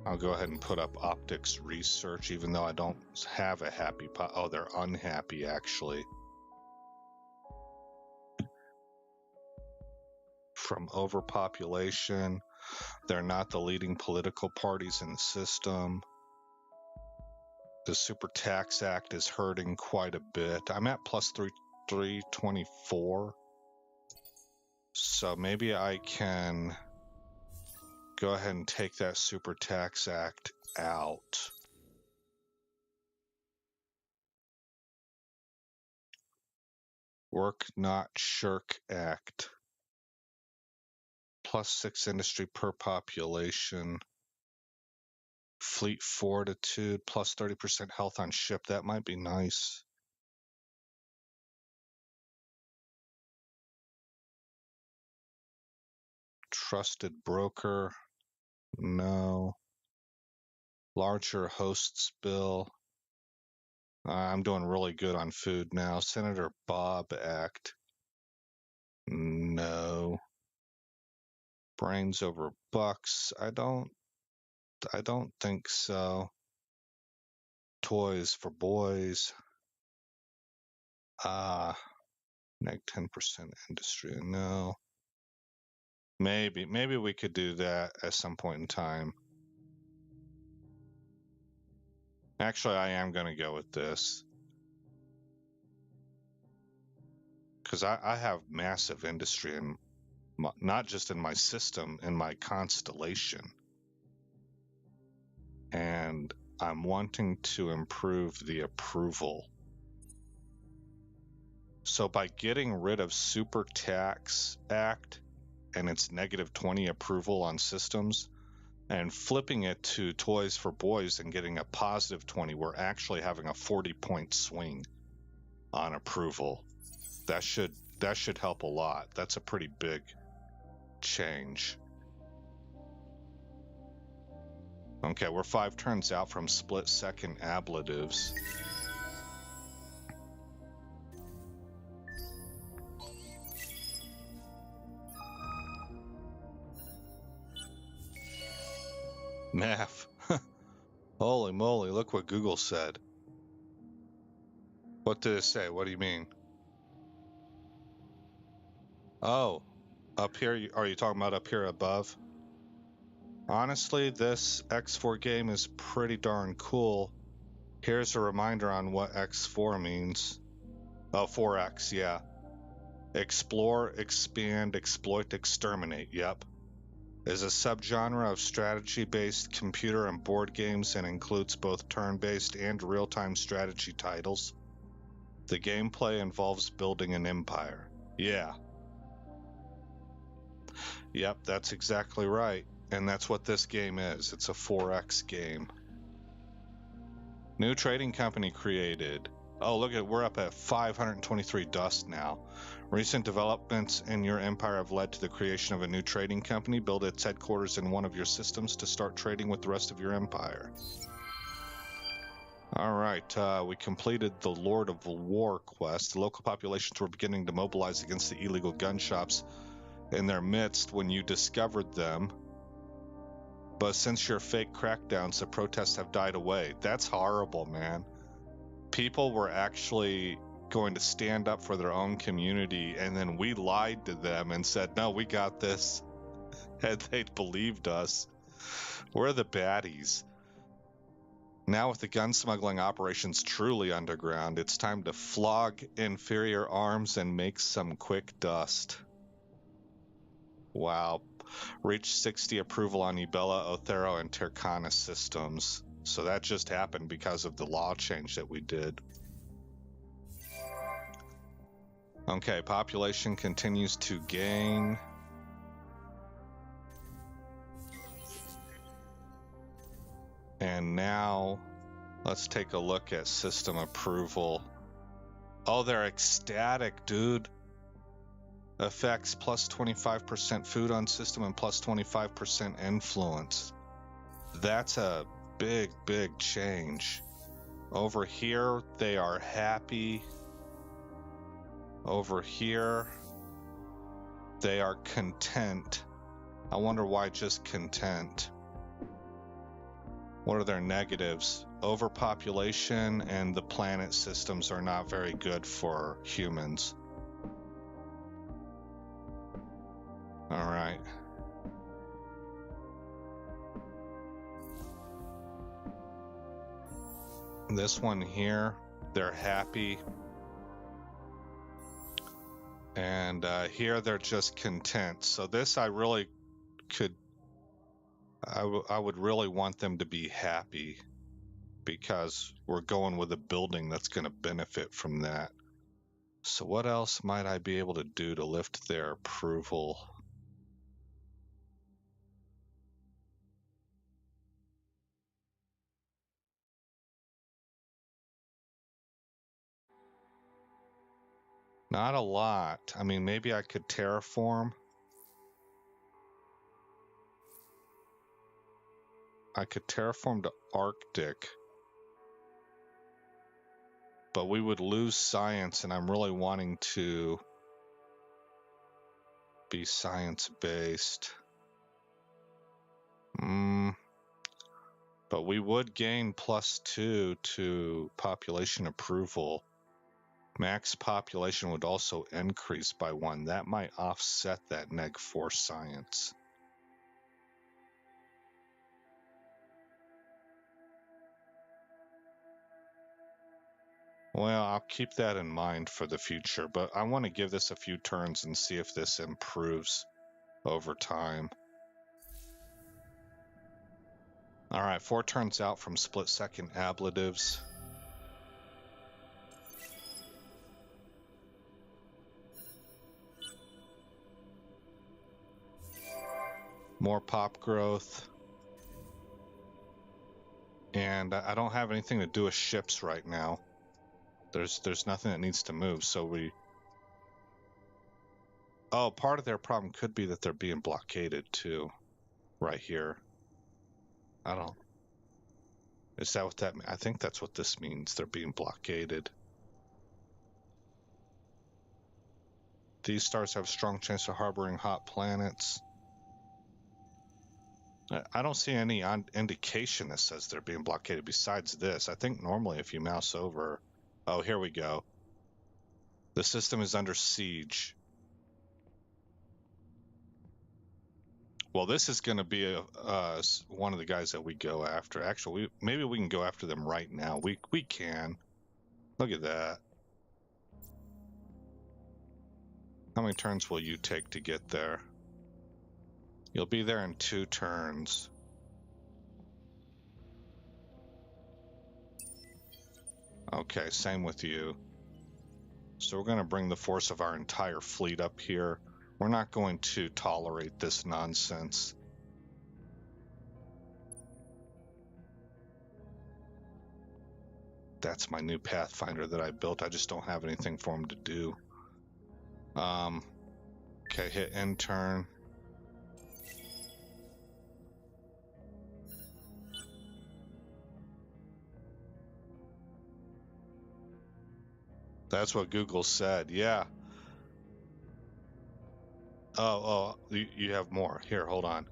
I'll go ahead and put up optics research, even though I don't have a happy oh, they're unhappy actually. From overpopulation, they're not the leading political parties in the system. The Super Tax Act is hurting quite a bit. I'm at plus 324. So maybe I can go ahead and take that Super Tax Act out. Work Not Shirk Act. +6 industry per population. Fleet fortitude, plus 30% health on ship. That might be nice. Trusted broker. No. Larger hosts bill. I'm doing really good on food now. Senator Bob Act. No. Brains over bucks. I don't think so. Toys for boys. Neg 10% industry. No. Maybe we could do that at some point in time. Actually, I am going to go with this. Because I have massive industry, in not just in my system, in my constellation. And I'm wanting to improve the approval. So by getting rid of Super Tax Act and its -20 approval on systems, and flipping it to Toys for Boys and getting a +20, we're actually having a 40-point swing on approval. That should help a lot. That's a pretty big change. Okay, we're 5 turns out from split-second ablatives. Math. Holy moly, look what Google said. What did it say? What do you mean? Oh, up here, are you talking about up here above? Honestly, this X4 game is pretty darn cool. Here's a reminder on what X4 means. Oh, 4X, yeah. Explore, expand, exploit, exterminate, yep. Is a subgenre of strategy-based computer and board games and includes both turn-based and real-time strategy titles. The gameplay involves building an empire. Yeah. Yep, that's exactly right. And that's what this game is. It's a 4X game. New trading company created. Oh, look at, we're up at 523 dust now. Recent developments in your empire have led to the creation of a new trading company. Build its headquarters in one of your systems to start trading with the rest of your empire. All right, we completed the Lord of War quest. The local populations were beginning to mobilize against the illegal gun shops in their midst when you discovered them. But since your fake crackdowns, the protests have died away. That's horrible, man. People were actually going to stand up for their own community, and then we lied to them and said, no, we got this. And they believed us. We're the baddies. Now with the gun smuggling operations truly underground, it's time to flog inferior arms and make some quick dust. Wow. Reached 60 approval on Ibella, Othero, and Tercana systems. So that just happened because of the law change that we did. Okay, population continues to gain. And now let's take a look at system approval. Oh, they're ecstatic, dude. Effects plus 25% food on system and plus 25% influence. That's a big change. Over here, they are happy. Over here, they are content. I wonder why just content. What are their negatives? Overpopulation and the planet systems are not very good for humans. All right. This one here, they're happy. And here they're just content. So this I really could, I would really want them to be happy because we're going with a building that's going to benefit from that. So what else might I be able to do to lift their approval? Not a lot. I mean, maybe I could terraform. I could terraform to Arctic. But we would lose science, and I'm really wanting to be science-based. But we would gain +2 to population approval. Max population would also increase by 1. That might offset that -4 science. Well, I'll keep that in mind for the future, but I want to give this a few turns and see if this improves over time. All right, 4 turns out from split-second ablatives. More pop growth. And I don't have anything to do with ships right now. There's nothing that needs to move, so we... Oh, part of their problem could be that they're being blockaded too. Right here. I don't... Is that what that means? I think that's what this means. They're being blockaded. These stars have a strong chance of harboring hot planets. I don't see any indication that says they're being blockaded besides this. I think normally if you mouse over... Oh, here we go. The system is under siege. Well, this is going to be one of the guys that we go after. Actually, maybe we can go after them right now. We can. Look at that. How many turns will you take to get there? You'll be there in 2 turns. Okay, same with you. So we're going to bring the force of our entire fleet up here. We're not going to tolerate this nonsense. That's my new Pathfinder that I built. I just don't have anything for him to do. Okay, hit end turn. That's what Google said, yeah. Oh, you have more. Here, hold on.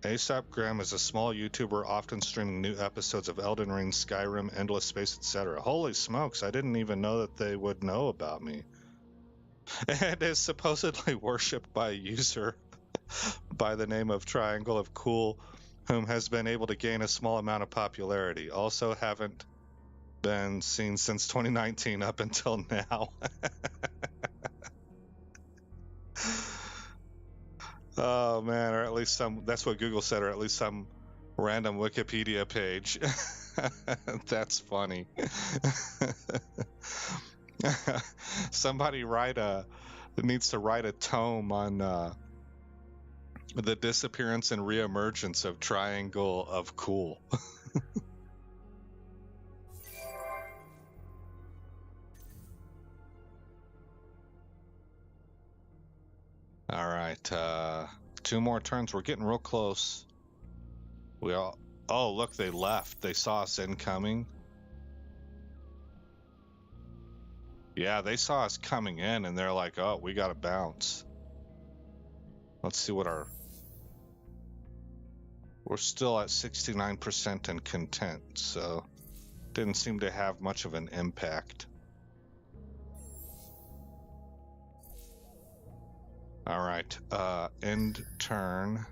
ASAP Graham is a small YouTuber often streaming new episodes of Elden Ring, Skyrim, Endless Space, etc. Holy smokes, I didn't even know that they would know about me. And is supposedly worshipped by a user by the name of Triangle of Cool, whom has been able to gain a small amount of popularity. Also haven't been seen since 2019 up until now. Oh man, or at least some, that's what Google said, or at least some random Wikipedia page. That's funny. Somebody needs to write a tome on the disappearance and reemergence of Triangle of Cool. All right, 2 more turns. We're getting real close. Oh, look, they left. They saw us incoming. Yeah, they saw us coming in, and they're like, oh, we gotta bounce. Let's see what we're still at 69% and content, so didn't seem to have much of an impact. All right, end turn.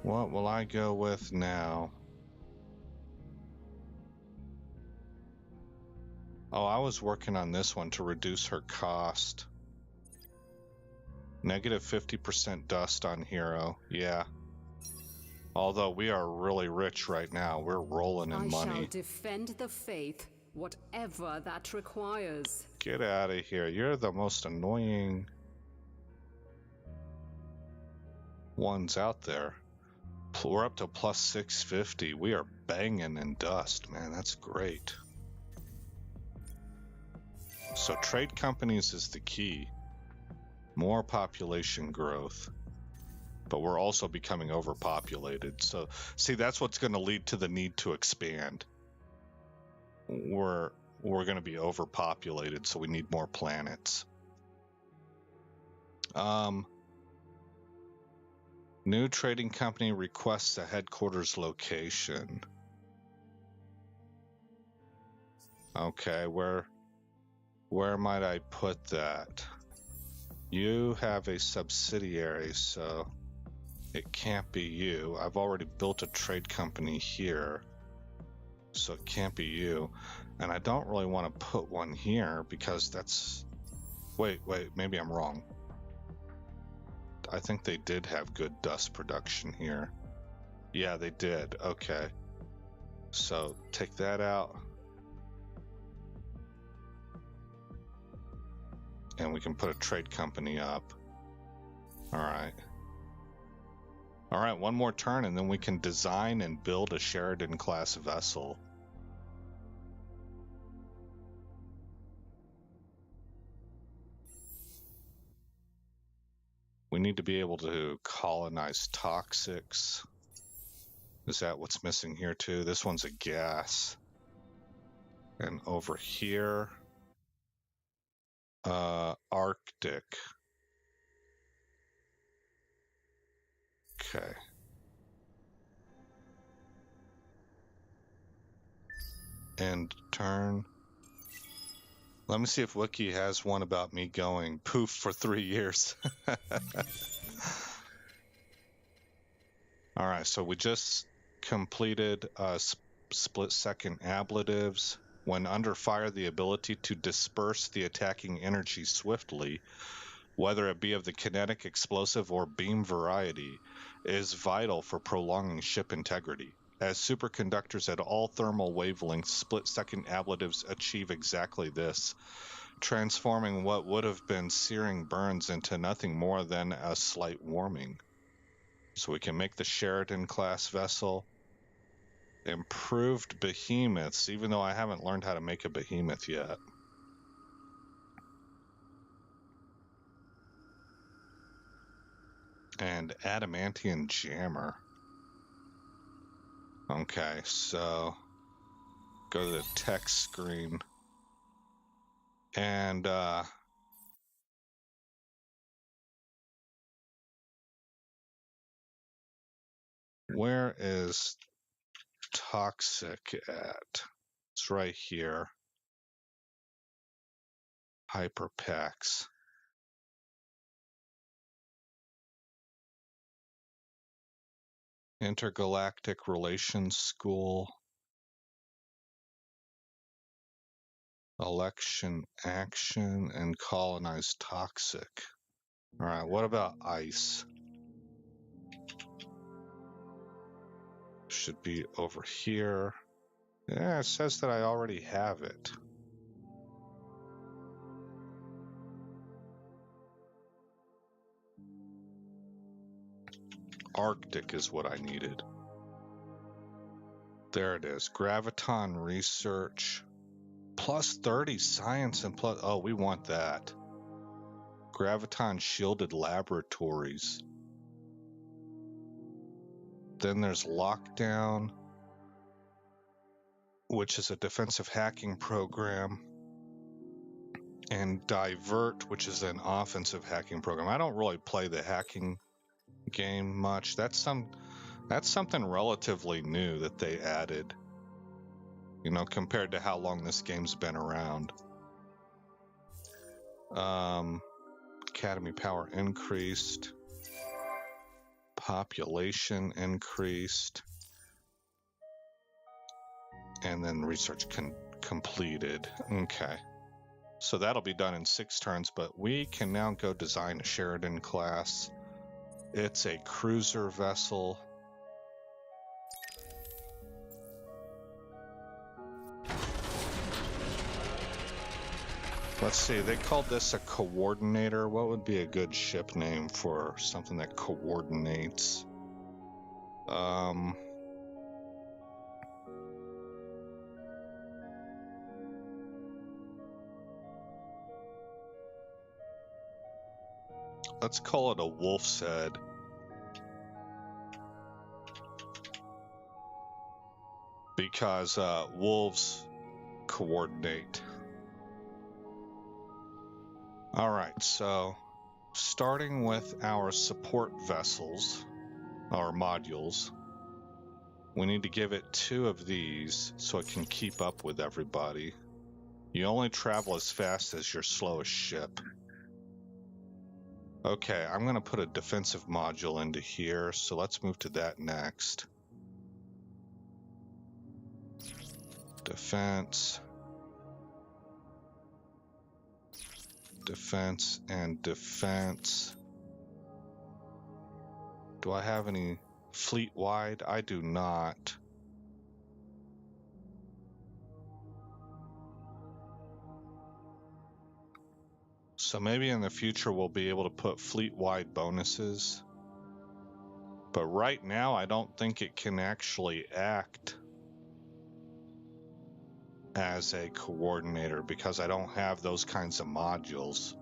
What will I go with now? Oh, I was working on this one to reduce her cost. Negative 50% dust on hero, yeah. Although we are really rich right now, we're rolling in money. I shall defend the faith, whatever that requires. Get out of here, you're the most annoying ones out there. We're up to plus 650. We are banging in dust, man. That's great. So trade companies is the key. More population growth. but we're also becoming overpopulated. So, see, that's what's going to lead to the need to expand. We're going to be overpopulated, so we need more planets. New trading company requests a headquarters location. Okay, where might I put that? You have a subsidiary, so it can't be you. I've already built a trade company here, so it can't be you. And I don't really want to put one here because that's... Wait, maybe I'm wrong. I think they did have good dust production here. Yeah, they did. Okay. So take that out. And we can put a trade company up. All right. All right, one more turn and then we can design and build a Sheridan-class vessel. We need to be able to colonize toxics. Is that what's missing here too? This one's a gas. And over here, Arctic. Okay. End turn. Let me see if Wiki has one about me going poof for 3 years. All right, so we just completed split-second ablatives. When under fire, the ability to disperse the attacking energy swiftly, whether it be of the kinetic, explosive, or beam variety, is vital for prolonging ship integrity. As superconductors at all thermal wavelengths, split-second ablatives achieve exactly this, transforming what would have been searing burns into nothing more than a slight warming. So we can make the Sheridan-class vessel. Improved behemoths, even though I haven't learned how to make a behemoth yet. And adamantium jammer. Okay, so go to the text screen. And where is toxic at? It's right here. Hyperpacks. Intergalactic Relations School. Election action and colonize toxic. All right, what about ice? Should be over here. Yeah, it says that I already have it. Arctic is what I needed. There it is. Graviton research. Plus 30 science and plus... Oh, we want that. Graviton shielded laboratories. Then there's Lockdown, which is a defensive hacking program. And Divert, which is an offensive hacking program. I don't really play the hacking game much. That's something relatively new that they added, you know, compared to how long this game's been around. Academy power increased, population increased, and then research completed. Okay, so that'll be done in 6 turns, but we can now go design a Sheridan class. It's a cruiser vessel. Let's see, they called this a coordinator. What would be a good ship name for something that coordinates? Let's call it a wolf's head. because wolves coordinate. All right, so starting with our support vessels, our modules, we need to give it 2 of these so it can keep up with everybody. You only travel as fast as your slowest ship. Okay, I'm going to put a defensive module into here, so let's move to that next. Defense. Defense and defense. Do I have any fleet-wide? I do not. So maybe in the future we'll be able to put fleet-wide bonuses. But right now I don't think it can actually act as a coordinator because I don't have those kinds of modules.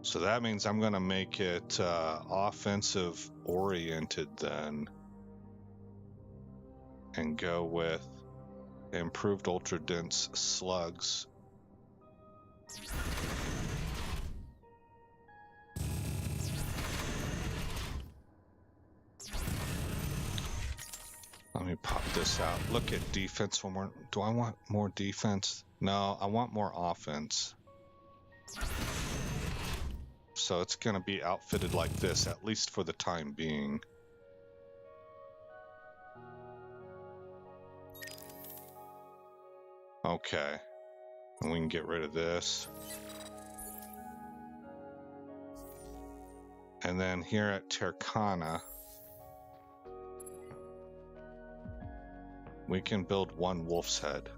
So that means I'm going to make it offensive oriented then and go with improved ultra dense slugs. Let me pop this out. Look at defense one more. Do I want more defense? No, I want more offense. So it's going to be outfitted like this, at least for the time being. Okay. And we can get rid of this. And then here at Tercana, we can build 1 wolf's head.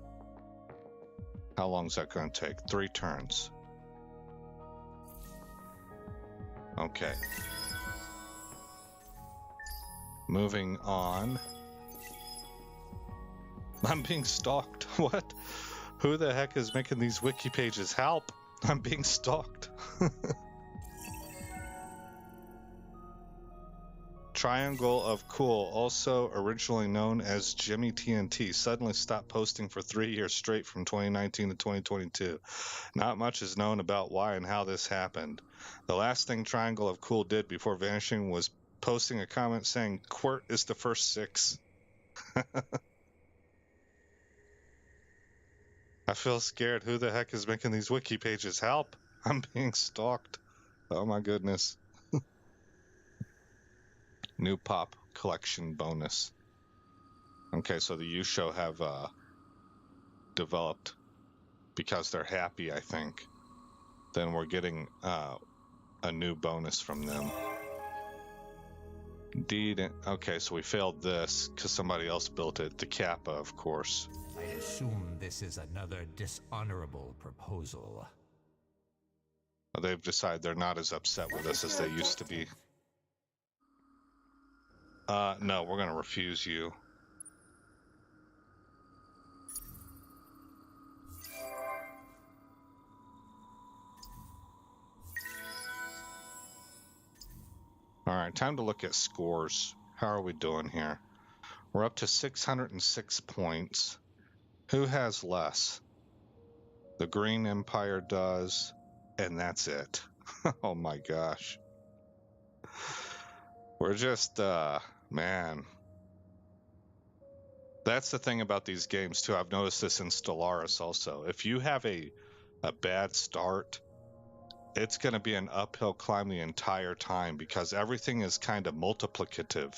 How long is that going to take? 3 turns. Okay. Moving on. I'm being stalked. What? Who the heck is making these wiki pages? Help! I'm being stalked. Triangle of Cool, also originally known as Jimmy TNT, suddenly stopped posting for 3 years straight from 2019 to 2022. Not much is known about why and how this happened. The last thing Triangle of Cool did before vanishing was posting a comment saying, "Quirt is the first 6. I feel scared. Who the heck is making these wiki pages? Help! I'm being stalked. Oh my goodness. New pop collection bonus. Okay, so the Yusho have developed because they're happy, I think. Then we're getting a new bonus from them. Indeed. Okay, so we failed this because somebody else built it. The Kappa, of course. I assume this is another dishonorable proposal. They've decided they're not as upset with us as they used to be. No, we're going to refuse you. All right, time to look at scores. How are we doing here? We're up to 606 points. Who has less? The Green Empire does, and that's it. Oh my gosh. We're just, man. That's the thing about these games, too. I've noticed this in Stellaris also. If you have a bad start, it's going to be an uphill climb the entire time because everything is kind of multiplicative.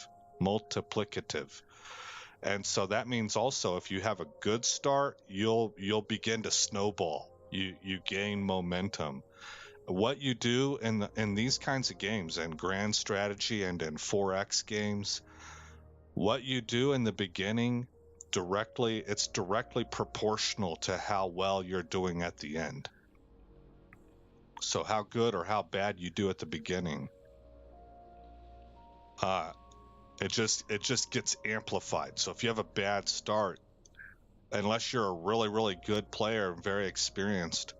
And so that means also if you have a good start, you'll begin to snowball. You gain momentum. What you do in these kinds of games, in grand strategy and in 4X games, what you do in the beginning it's directly proportional to how well you're doing at the end. So how good or how bad you do at the beginning, it just gets amplified. So if you have a bad start, unless you're a really, really good player and very experienced,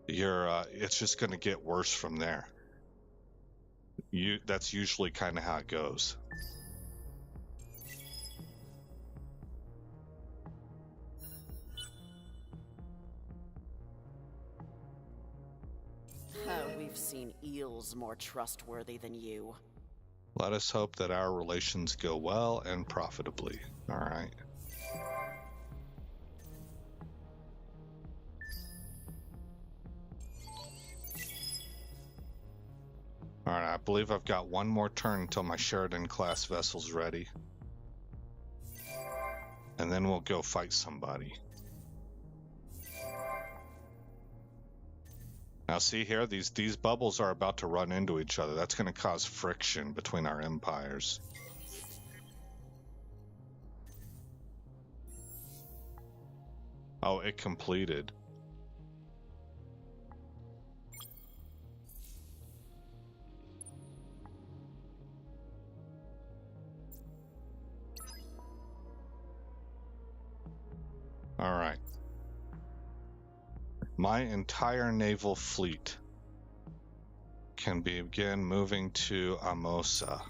it's just going to get worse from there. That's usually kind of how it goes. seen eels more trustworthy than you. Let us hope that our relations go well and profitably. All right. All right, I believe I've got one more turn until my Sheridan-class vessel's ready. And then we'll go fight somebody. Now see here, these bubbles are about to run into each other. That's going to cause friction between our empires. Oh, it completed. All right. My entire naval fleet can begin moving to Amosa.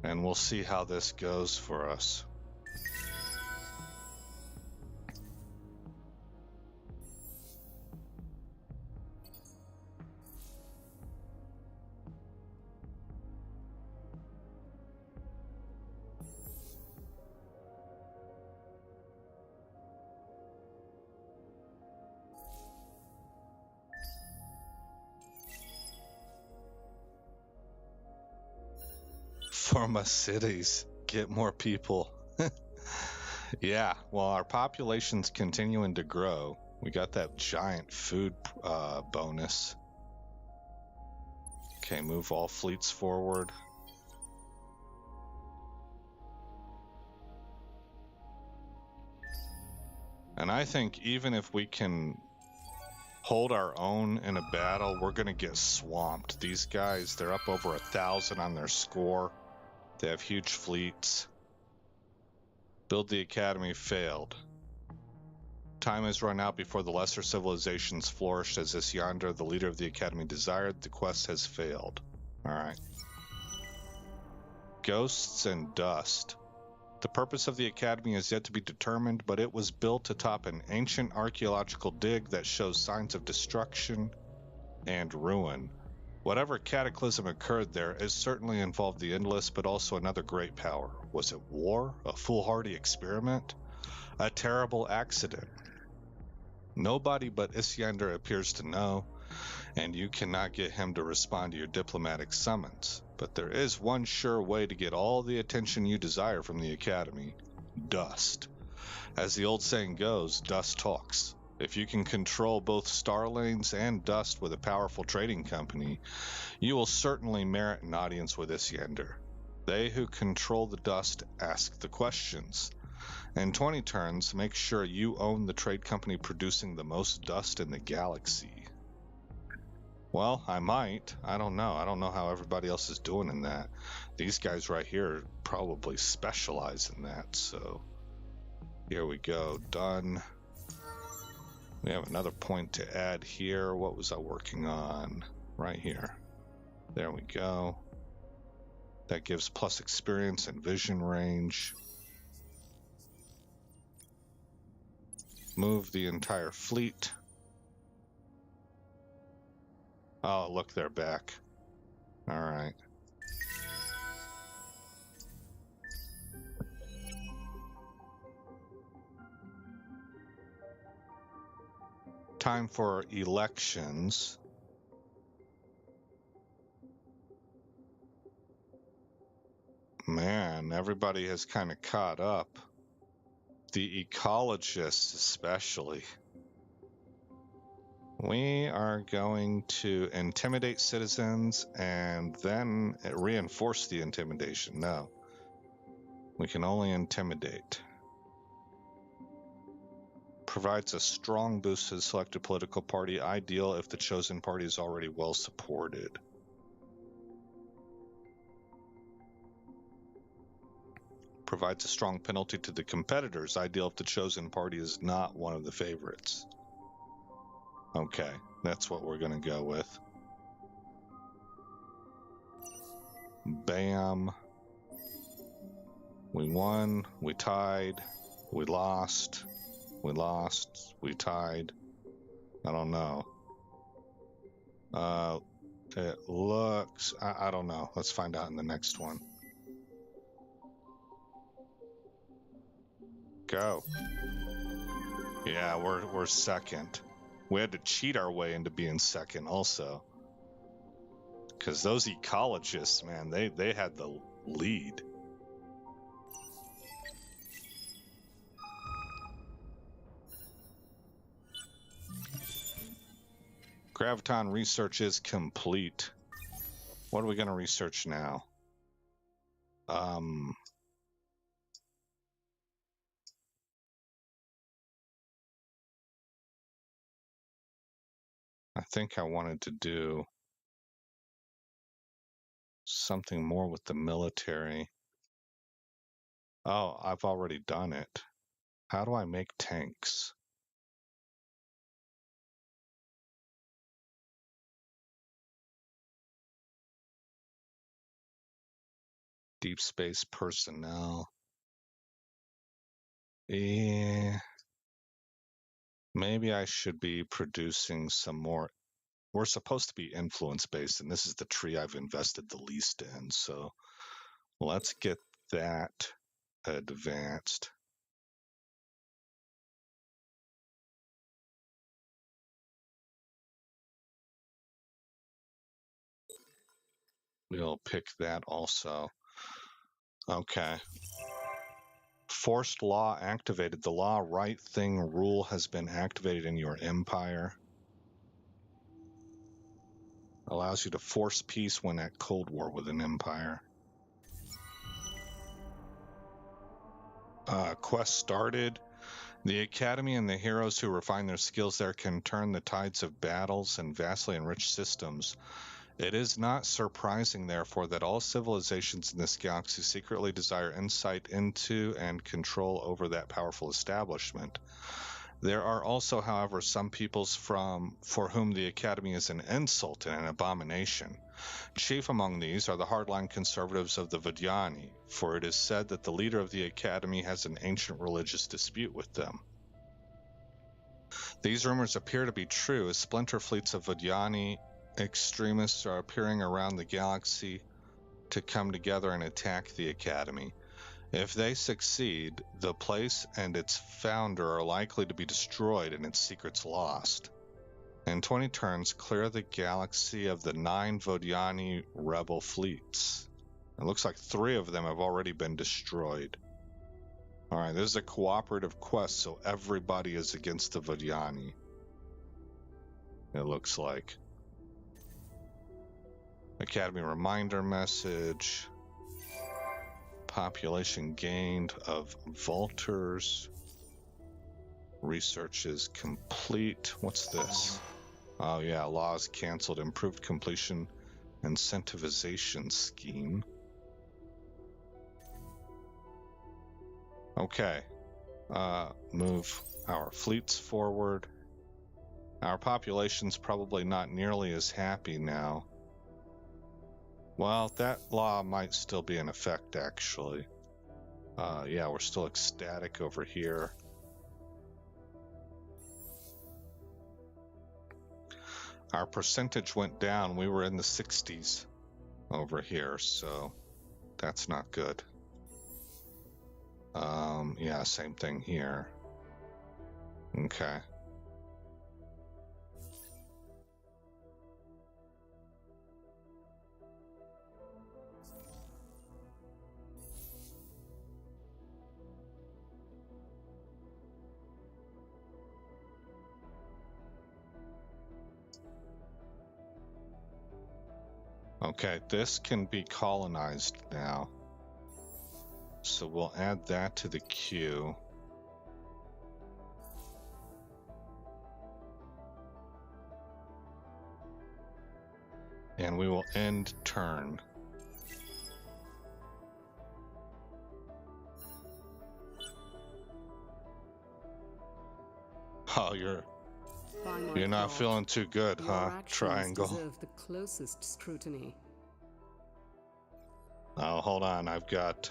And we'll see how this goes for us. Forma cities, get more people. Yeah, well, our population's continuing to grow. We got that giant food bonus. Okay, move all fleets forward. And I think even if we can hold our own in a battle, we're going to get swamped. These guys, they're up over 1,000 on their score. They have huge fleets. Build the academy failed. Time has run out before the lesser civilizations flourished as Isyander, the leader of the academy, desired. The quest has failed. Alright. Ghosts and dust. The purpose of the academy is yet to be determined, but it was built atop an ancient archaeological dig that shows signs of destruction and ruin. Whatever cataclysm occurred there, it certainly involved the Endless, but also another great power. Was it war? A foolhardy experiment? A terrible accident? Nobody but Isyander appears to know, and you cannot get him to respond to your diplomatic summons. But there is one sure way to get all the attention you desire from the Academy. Dust. As the old saying goes, dust talks. If you can control both star lanes and dust with a powerful trading company, you will certainly merit an audience with Isyander. They who control the dust ask the questions. In 20 turns, make sure you own the trade company producing the most dust in the galaxy. Well, I might. I don't know. I don't know how everybody else is doing in that. These guys right here probably specialize in that, so here we go. Done. We have another point to add here. What was I working on? Right here. There we go. That gives plus experience and vision range. Move the entire fleet. Oh, look, they're back. All right. Time for elections. Man, everybody has kind of caught up. The ecologists especially. We are going to intimidate citizens and then reinforce the intimidation. No. We can only intimidate. Provides a strong boost to the selected political party, ideal if the chosen party is already well supported. Provides a strong penalty to the competitors, ideal if the chosen party is not one of the favorites. Okay, that's what we're going to go with. Bam. We won, we tied. We lost. We lost. We tied. I don't know. It looks... I don't know. Let's find out in the next one. Go. Yeah, we're second. We had to cheat our way into being second also. Because those ecologists, man, they had the lead. Graviton research is complete. What are we going to research now? I think I wanted to do something more with the military. Oh, I've already done it. How do I make tanks? Deep space personnel. Yeah. Maybe I should be producing some more. We're supposed to be influence based, and this is the tree I've invested the least in. So let's get that advanced. We'll pick that also. Okay. Forced law activated. The law right thing rule has been activated in your empire. Allows you to force peace when at Cold War with an empire. Quest started. The Academy and the heroes who refine their skills there can turn the tides of battles and vastly enrich systems. It is not surprising, therefore, that all civilizations in this galaxy secretly desire insight into and control over that powerful establishment. There are also, however, some peoples for whom the Academy is an insult and an abomination. Chief among these are the hardline conservatives of the Vidyani, for it is said that the leader of the Academy has an ancient religious dispute with them. These rumors appear to be true, as splinter fleets of Vidyani extremists are appearing around the galaxy to come together and attack the Academy. If they succeed, the place and its founder are likely to be destroyed and its secrets lost. In 20 turns, clear the galaxy of the 9 Vidyani rebel fleets. It looks like 3 of them have already been destroyed. Alright, this is a cooperative quest, so everybody is against the Vidyani. It looks like. Academy reminder message. Population gained of Vultures. Research is complete. What's this? Oh yeah, laws canceled. Improved completion incentivization scheme. Okay. Move our fleets forward. Our population's probably not nearly as happy now. Well, that law might still be in effect, actually. Yeah, we're still ecstatic over here. Our percentage went down. We were in the 60s over here, so that's not good. Yeah, same thing here. Okay. Okay, this can be colonized now. So we'll add that to the queue. And we will end turn. Oh, you're not feeling too good, huh? Triangle. Deserve the closest scrutiny. Oh, hold on. I've got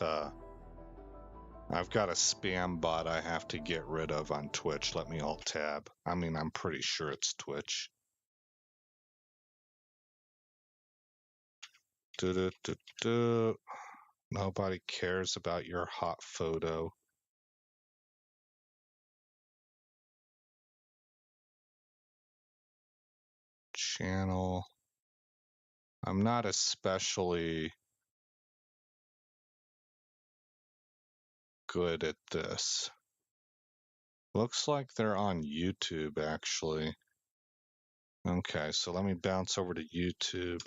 I've got a spam bot I have to get rid of on Twitch. Let me alt tab. I mean, I'm pretty sure it's Twitch. Nobody cares about your hot photo. Channel. I'm not especially good at this. Looks like they're on YouTube, actually. Okay, so let me bounce over to YouTube.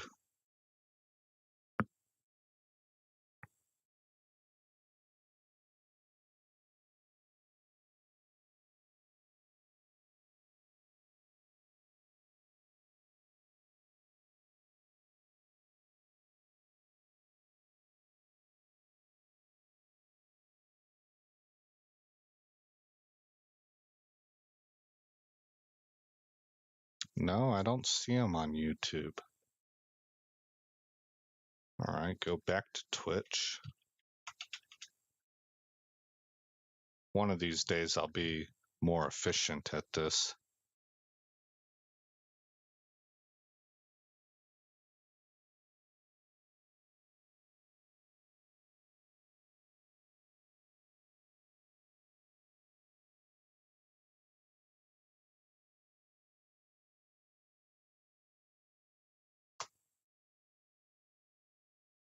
No, I don't see them on YouTube. All right, go back to Twitch. One of these days I'll be more efficient at this.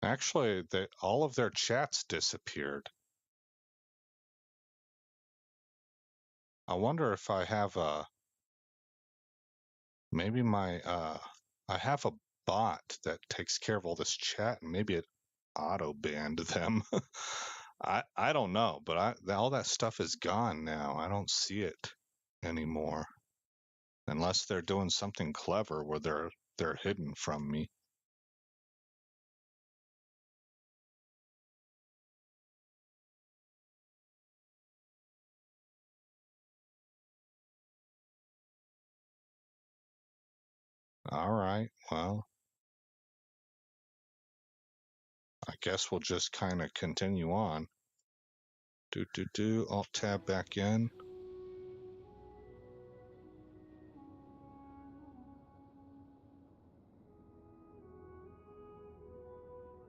Actually, all of their chats disappeared. I wonder if I have maybe I have a bot that takes care of all this chat, and maybe it auto banned them. I don't know, but all that stuff is gone now. I don't see it anymore, unless they're doing something clever where they're hidden from me. All right, well, I guess we'll just kind of continue on. Alt tab back in.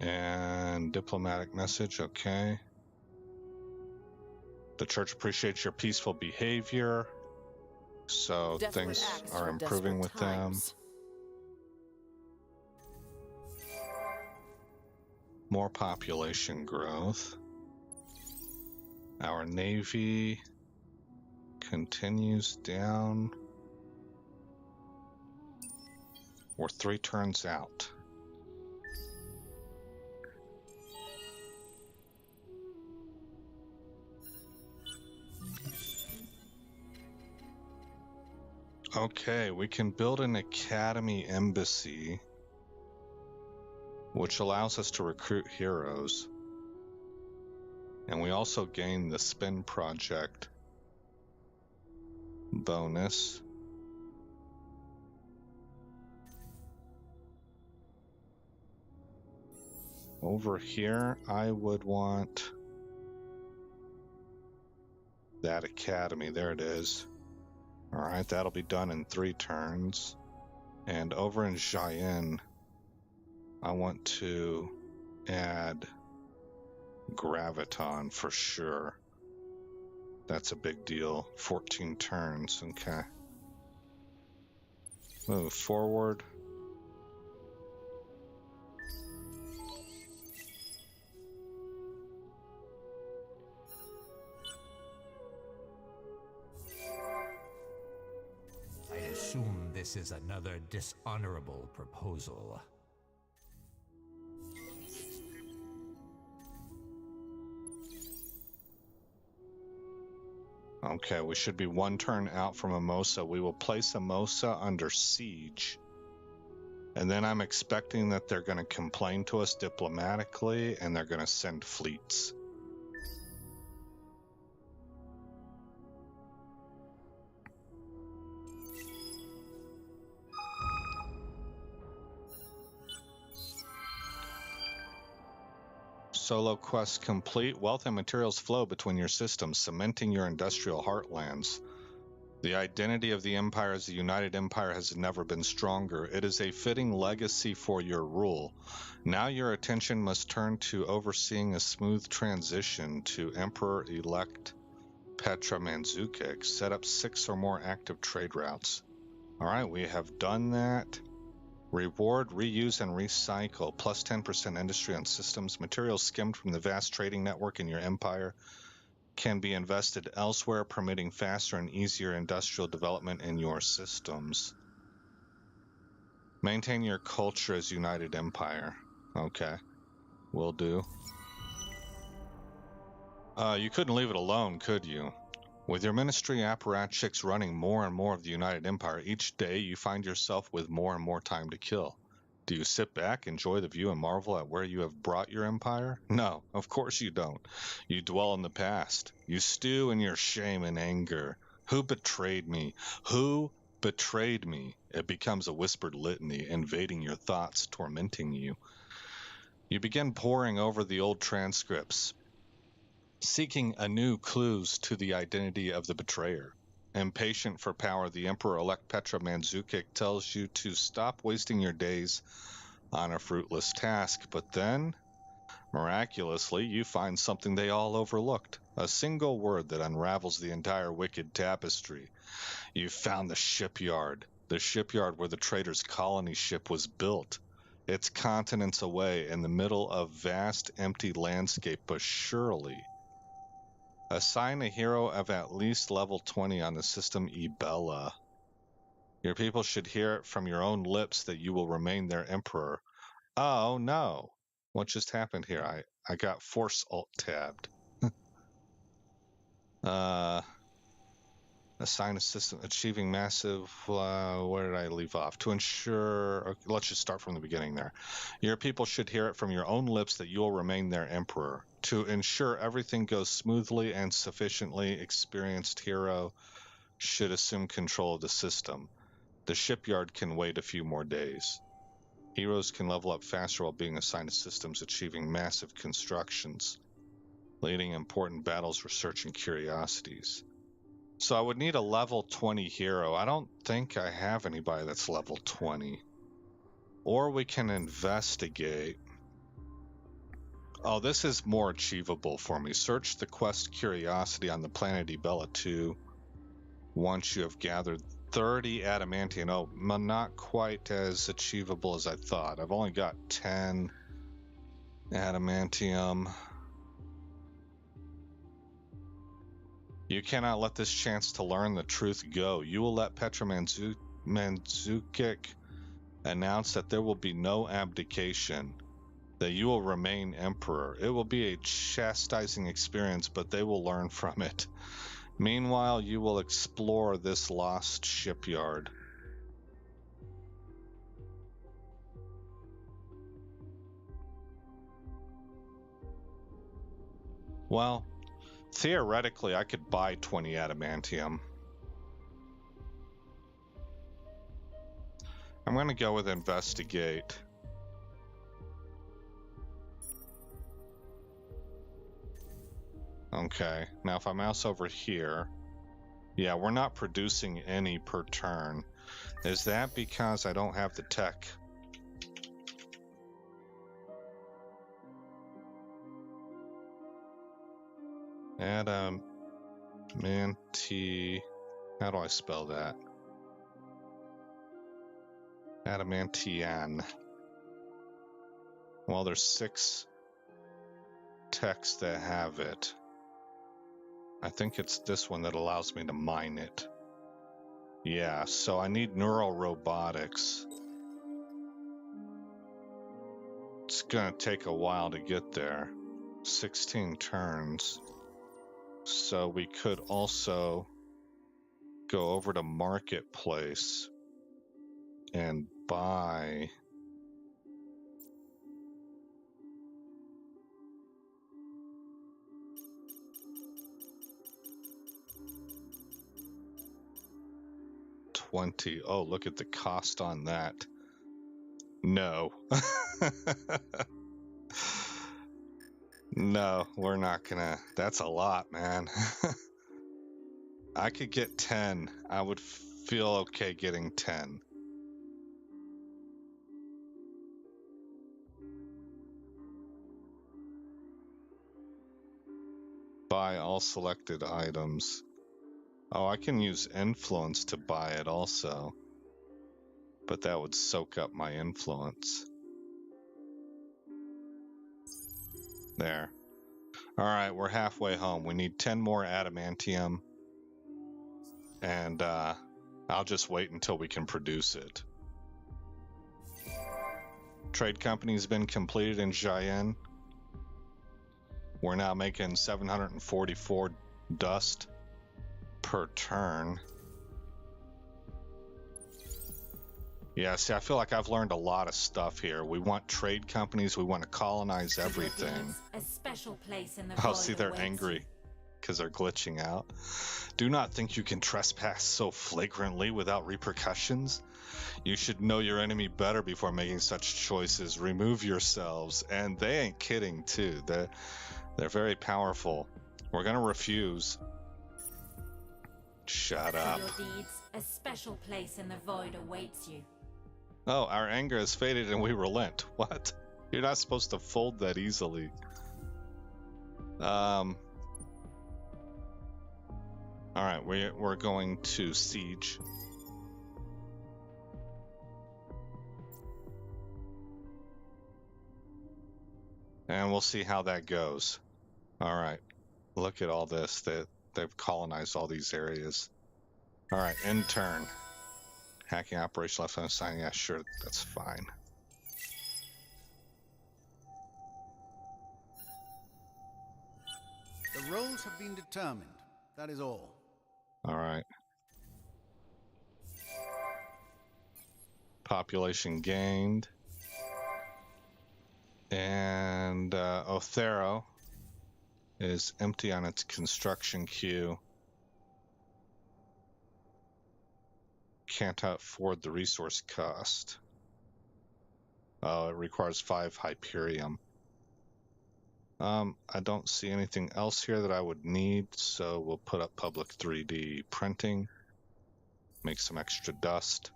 And diplomatic message, okay. The church appreciates your peaceful behavior, so things are improving with them. More population growth. Our navy continues down. We're 3 turns out. Okay, we can build an academy embassy, which allows us to recruit heroes. And we also gain the spin project bonus. Over here, I would want that academy. There it is. All right, that'll be done in 3 turns. And over in Cheyenne, I want to add Graviton for sure. That's a big deal. 14 turns, okay. Move forward. I assume this is another dishonorable proposal. Okay, we should be 1 turn out from Amosa. We will place Amosa under siege. And then I'm expecting that they're going to complain to us diplomatically, and they're going to send fleets. Solo quest complete. Wealth and materials flow between your systems, cementing your industrial heartlands. The identity of the Empire as the United Empire has never been stronger. It is a fitting legacy for your rule. Now your attention must turn to overseeing a smooth transition to Emperor-elect Petra Manzukik. Set up 6 or more active trade routes. All right, we have done that. Reward, reuse, and recycle. Plus 10% industry on systems. Materials skimmed from the vast trading network in your empire can be invested elsewhere, permitting faster and easier industrial development in your systems. Maintain your culture as United Empire. Okay, will do. You couldn't leave it alone, could you? With your ministry apparatchiks running more and more of the United Empire, each day you find yourself with more and more time to kill. Do you sit back, enjoy the view, and marvel at where you have brought your empire? No, of course you don't. You dwell in the past. You stew in your shame and anger. Who betrayed me? Who betrayed me? It becomes a whispered litany, invading your thoughts, tormenting you. You begin poring over the old transcripts, seeking anew clues to the identity of the betrayer. Impatient for power, the Emperor-elect Petra Manzukik tells you to stop wasting your days on a fruitless task, but then, miraculously, you find something they all overlooked. A single word that unravels the entire wicked tapestry. You found the shipyard where the trader's colony ship was built. It's continents away in the middle of vast empty landscape, but surely assign a hero of at least level 20 on the system Ibella. Your people should hear it from your own lips that you will remain their emperor. Oh no. What just happened here? I got force alt tabbed. Assign a system achieving massive, where did I leave off? To ensure, okay, let's just start from the beginning there. Your people should hear it from your own lips that you will remain their emperor. To ensure everything goes smoothly and sufficiently, experienced hero should assume control of the system. The shipyard can wait a few more days. Heroes can level up faster while being assigned to systems achieving massive constructions, leading important battles, research, and curiosities. So I would need a level 20 hero. I don't think I have anybody that's level 20. Or we can investigate. Oh, this is more achievable for me. Search the quest Curiosity on the planet Ibella 2 once you have gathered 30 adamantium. Oh, not quite as achievable as I thought. I've only got 10 adamantium. You cannot let this chance to learn the truth go. You will let Petra Manzukik announce that there will be no abdication, that you will remain emperor. It will be a chastising experience, but they will learn from it. Meanwhile, you will explore this lost shipyard. Well, theoretically, I could buy 20 adamantium. I'm going to go with investigate. Okay, now if I mouse over here, yeah, we're not producing any per turn. Is that because I don't have the tech? Adamanti, how do I spell that? Adamantian. Well, there's 6 techs that have it. I think it's this one that allows me to mine it. Yeah, so I need neural robotics. It's gonna take a while to get there. 16 turns. So we could also go over to Marketplace and buy $20. Oh, look at the cost on that. No. No, we're not gonna. That's a lot, man. I could get 10. I would feel okay getting 10. Buy all selected items. Oh, I can use influence to buy it also. But that would soak up my influence. There. Alright, we're halfway home. We need 10 more adamantium. And I'll just wait until we can produce it. Trade company's been completed in Cheyenne. We're now making 744 dust per turn. Yeah, see, I feel like I've learned a lot of stuff here. We want trade companies. We want to colonize everything. A special place in the Oh, see, they're angry because they're glitching out. Do not think you can trespass so flagrantly without repercussions. You should know your enemy better before making such choices. Remove yourselves. And they ain't kidding, too. They're very powerful. We're going to refuse. Shut up. For your deeds, a special place in the void awaits you. Oh, our anger has faded and we relent. What? You're not supposed to fold that easily. Alright, we're going to siege. And we'll see how that goes. Alright, look at all this. They've colonized all these areas. Alright, end turn. Hacking operation left unsigned. Yeah, sure, that's fine. The roles have been determined. That is all. Alright. Population gained. And Othero is empty on its construction queue. Can't afford the resource cost. Oh, it requires 5 Hyperium. I don't see anything else here that I would need, so we'll put up public 3D printing. Make some extra dust.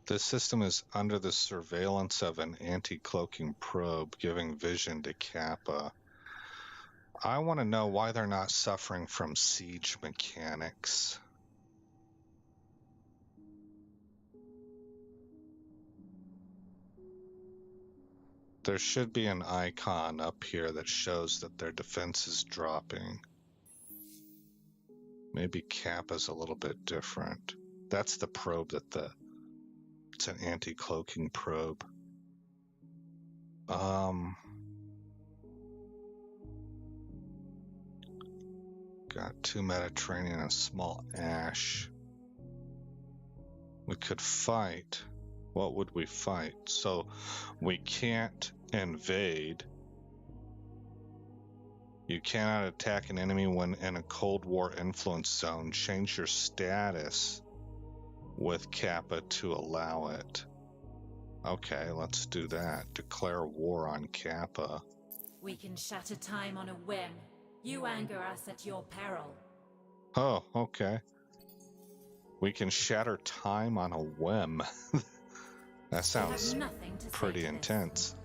This system is under the surveillance of an anti-cloaking probe, giving vision to Kappa. I want to know why they're not suffering from siege mechanics. There should be an icon up here that shows that their defense is dropping. Maybe Kappa's a little bit different. That's the probe that it's an anti-cloaking probe. Got 2 Mediterranean and a small ash. We could fight. What would we fight? So we can't invade. You cannot attack an enemy when in a Cold War influence zone. Change your status with Kappa to allow it. Okay, let's do that. Declare war on Kappa. We can shatter time on a whim. You anger us at your peril. Oh, okay. We can shatter time on a whim. That sounds pretty intense.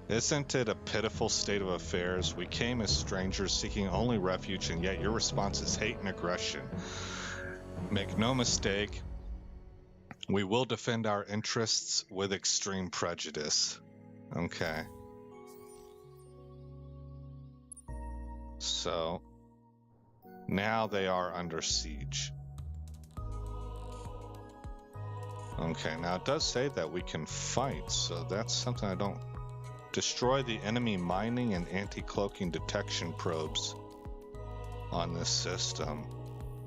Isn't it a pitiful state of affairs? We came as strangers seeking only refuge, and yet your response is hate and aggression. Make no mistake, we will defend our interests with extreme prejudice. Okay. So, now they are under siege. Okay, now it does say that we can fight, so that's something I don't... Destroy the enemy mining and anti-cloaking detection probes on this system.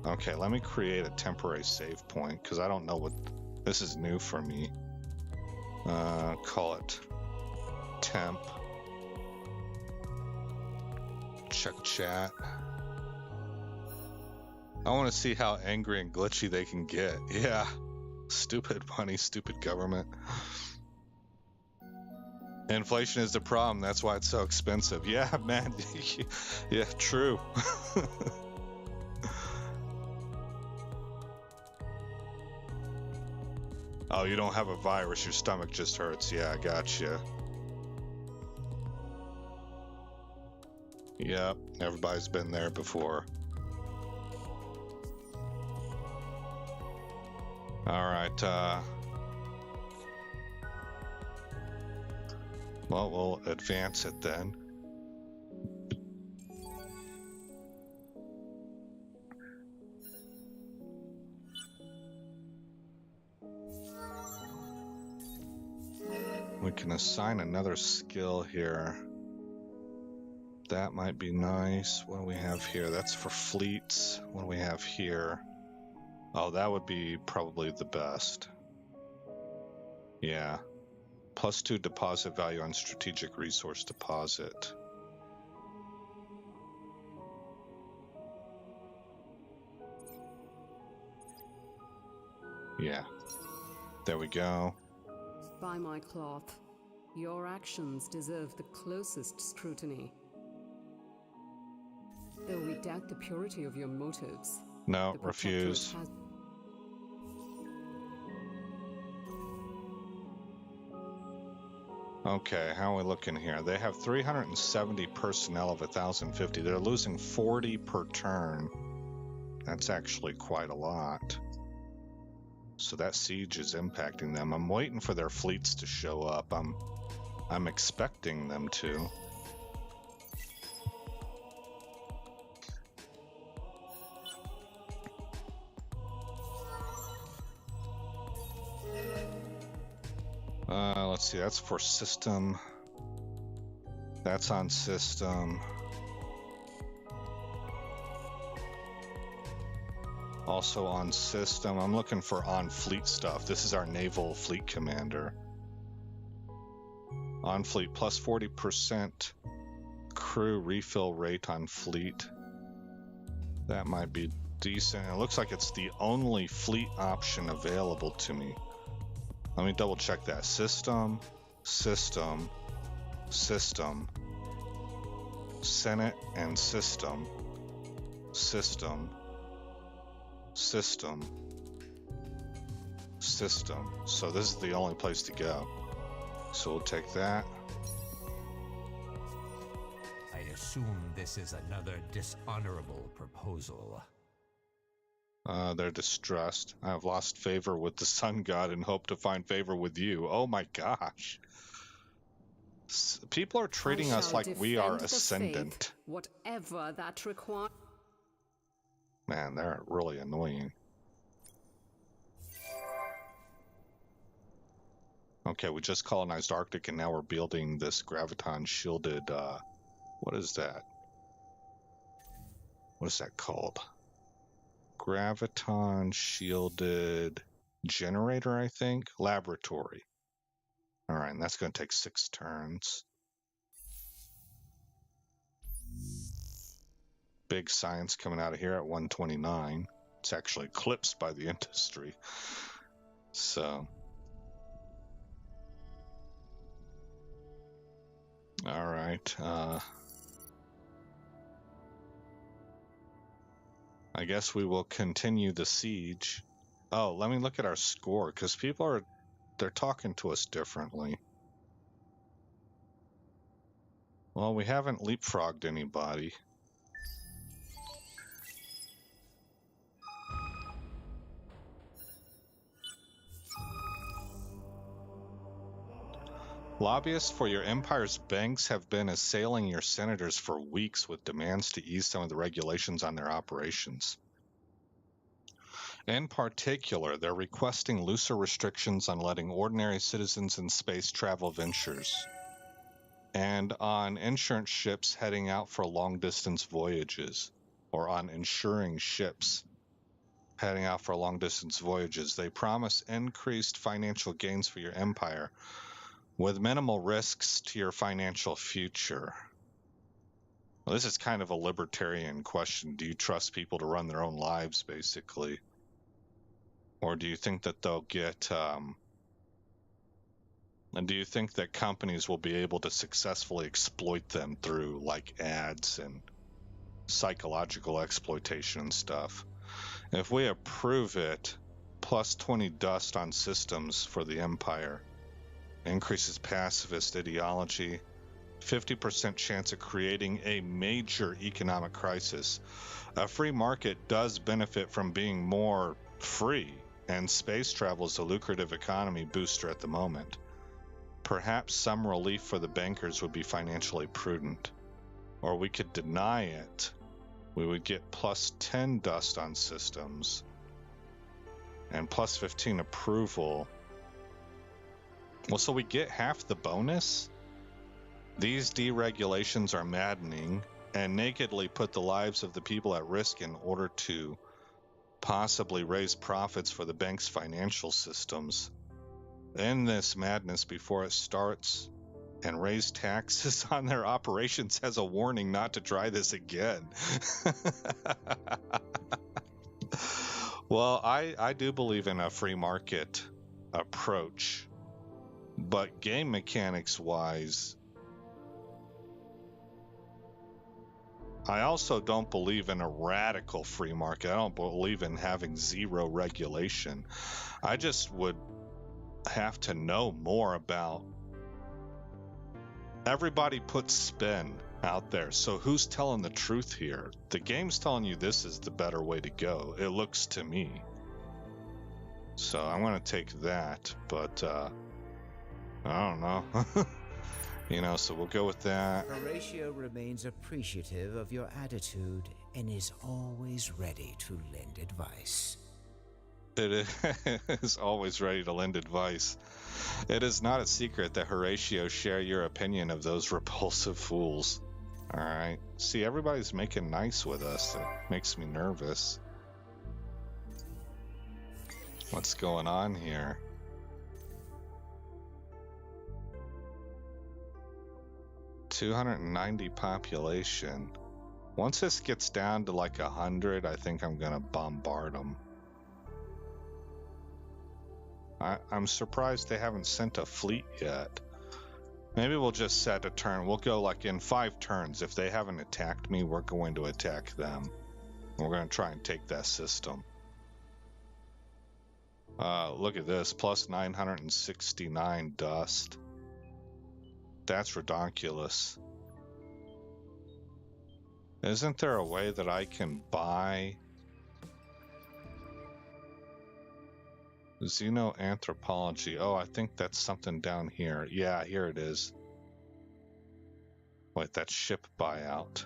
Okay, let me create a temporary save point, because I don't know what... This is new for me. Call it temp. Check chat. I want to see how angry and glitchy they can get. Yeah. Stupid money, stupid government. Inflation is the problem. That's why it's so expensive. Yeah, man. Yeah, true. Oh, you don't have a virus. Your stomach just hurts. Yeah, I gotcha. Yep, everybody's been there before. Alright, well, we'll advance it then. We can assign another skill here. That might be nice. What do we have here? That's for fleets. What do we have here? Oh, that would be probably the best. Yeah. +2 deposit value on strategic resource deposit. Yeah. There we go. By my cloth, your actions deserve the closest scrutiny. Though we doubt the purity of your motives. No, refuse. Okay, how are we looking here? They have 370 personnel of 1,050. They're losing 40 per turn. That's actually quite a lot. So that siege is impacting them. I'm waiting for their fleets to show up. I'm expecting them to. Let's see, that's for system. That's on system. Also on system. I'm looking for on fleet stuff. This is our naval fleet commander. On fleet plus 40% crew refill rate on fleet. That might be decent. It looks like it's the only fleet option available to me. Let me double check that. System, system, system, Senate and system, system, system, system. So this is the only place to go. So we'll take that. I assume this is another dishonorable proposal. They're distressed. I have lost favor with the sun god and hope to find favor with you. Oh my gosh. People are treating us like we are ascendant. Faith, whatever that requires. Man, they're really annoying. Okay, we just colonized Arctic and now we're building this graviton shielded, what is that? What is that called? Graviton shielded generator, I think? Laboratory. Alright, and that's going to take 6 turns. Big science coming out of here at 129. It's actually eclipsed by the industry. So. Alright, I guess we will continue the siege. Oh, let me look at our score, because people they're talking to us differently. Well, we haven't leapfrogged anybody. Lobbyists for your empire's banks have been assailing your senators for weeks with demands to ease some of the regulations on their operations. In particular, they're requesting looser restrictions on letting ordinary citizens in space travel ventures, and on insurance ships heading out for long-distance voyages, or on insuring ships heading out for long distance voyages. They promise increased financial gains for your empire with minimal risks to your financial future. Well, this is kind of a libertarian question. Do you trust people to run their own lives, basically? Or do you think that they'll get, and do you think that companies will be able to successfully exploit them through, like, ads and psychological exploitation and stuff? If we approve it, plus 20 dust on systems for the Empire, increases pacifist ideology, 50% chance of creating a major economic crisis. A free market does benefit from being more free, and space travel is a lucrative economy booster at the moment. Perhaps some relief for the bankers would be financially prudent. Or we could deny it. We would get plus 10 dust on systems and plus 15 approval. Well, so we get half the bonus? These deregulations are maddening and nakedly put the lives of the people at risk in order to possibly raise profits for the bank's financial systems. End this madness before it starts and raise taxes on their operations as a warning not to try this again. Well, I do believe in a free market approach, but game mechanics wise, I also don't believe in a radical free market. I don't believe in having zero regulation. I just would have to know more about. Everybody puts spin out there, so who's telling the truth here? The game's telling you this is the better way to go, it looks to me. So I'm gonna take that, but I don't know. You know, so we'll go with that. Horatio remains appreciative of your attitude and is always ready to lend advice. It is always ready to lend advice. It is not a secret that Horatio share your opinion of those repulsive fools. Alright. See, everybody's making nice with us. It makes me nervous. What's going on here? $290 population. Once this gets down to like 100, I think I'm gonna bombard them. I'm surprised they haven't sent a fleet yet. Maybe we'll just set a turn. We'll go like in 5 turns. If they haven't attacked me, we're going to attack them. We're going to try and take that system. Look at this, plus 969 dust. That's ridiculous. Isn't there a way that I can buy xenoanthropology? Oh, I think that's something down here. Yeah, here it is. Wait, that's ship buyout.